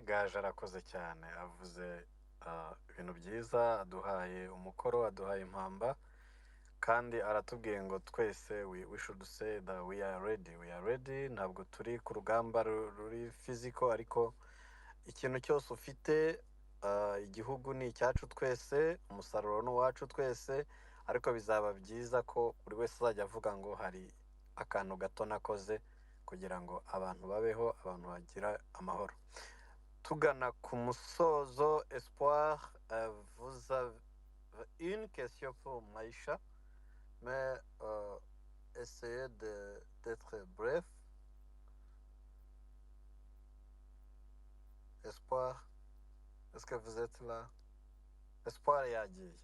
Gaje arakoze cyane, avuze ibintu byiza, aduhaye umukoro, aduhaye impamba, kandi aratubwiye ngo twese we should say that we are ready. Ntabwo turi ku rugamba ruri physical, ariko ikintu cyose ufite, igihugu ni icyacu twese, umusaruro ni uwacu twese, ariko bizaba byiza ko buri wese azajya avuga ngo hari akantu gato nakoze kugira ngo abantu babeho, abantu bagira amahoro. Tugana ku musozo, Espoir, vous avez une question pour Maïcha, mais essayez d'être bref. Espoir, est-ce que vous êtes là? Espoir yagiye.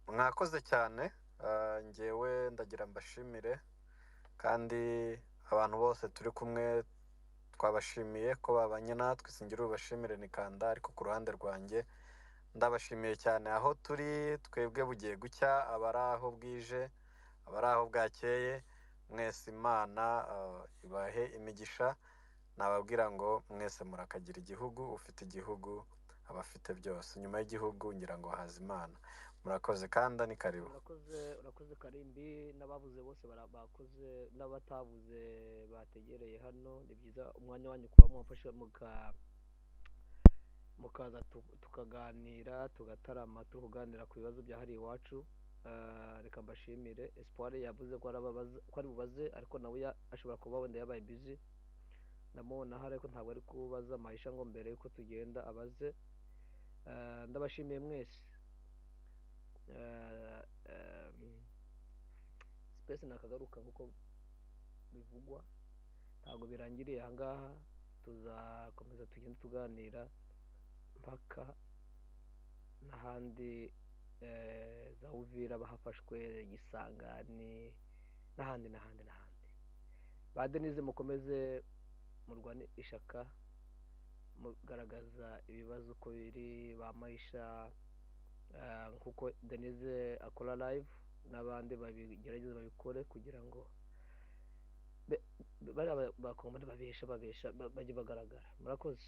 Mwakoze cyane, ngewe ndagira mbashimire, kandi abantu bose turi kumwe twabashimiye ko babanye natwe. Singira ubashimire ni Kanda, ariko ku ruhande rwanjye ndabashimiye cyane. Aho turi twebwe bugiye gucya, abari aho bwije, abari aho bwakeye, mwese Imana ibahe imigisha. Nababwira ngo mwese murakagira igihugu, ufite igihugu abafite byose, nyuma y'igihugu ngira ngo haza Imana. Murakoze kandi ni karibu. Urakoze Karimbi, n'abavuze bose bakoze, n'abatavuze bategereye hano. Ni byiza umwanya wanyu kuba mwafashe mukaza tukaganira, tugatarama, tukuganira ku bibazo bya hariya iwacu. Reka mbashimire. Espoir yavuze ko ari bubaze, ariko nawe ashobora kuba wenda yabaye busy. Ndamubona hari, ariko ntabwo ari kubaza Maisha ngo mbere yuko tugenda abaze. Ndabashimiye mwese. Space nakagaruka nkuko bivugwa, ntabwo birangiriye aha ngaha. Tuzakomeza tugenda tuganira mpaka n'ahandi, za Uvira bahafashwe, Gisangani, n'ahandi. Ba Denise mukomeze murwane ishaka, mugaragaza ibibazo uko biri. Ba Maisha nkuko Denise akora live, n'abandi babigerageza babikore kugira ngo bari bakongomane babesha bajye bagaragara. Murakoze.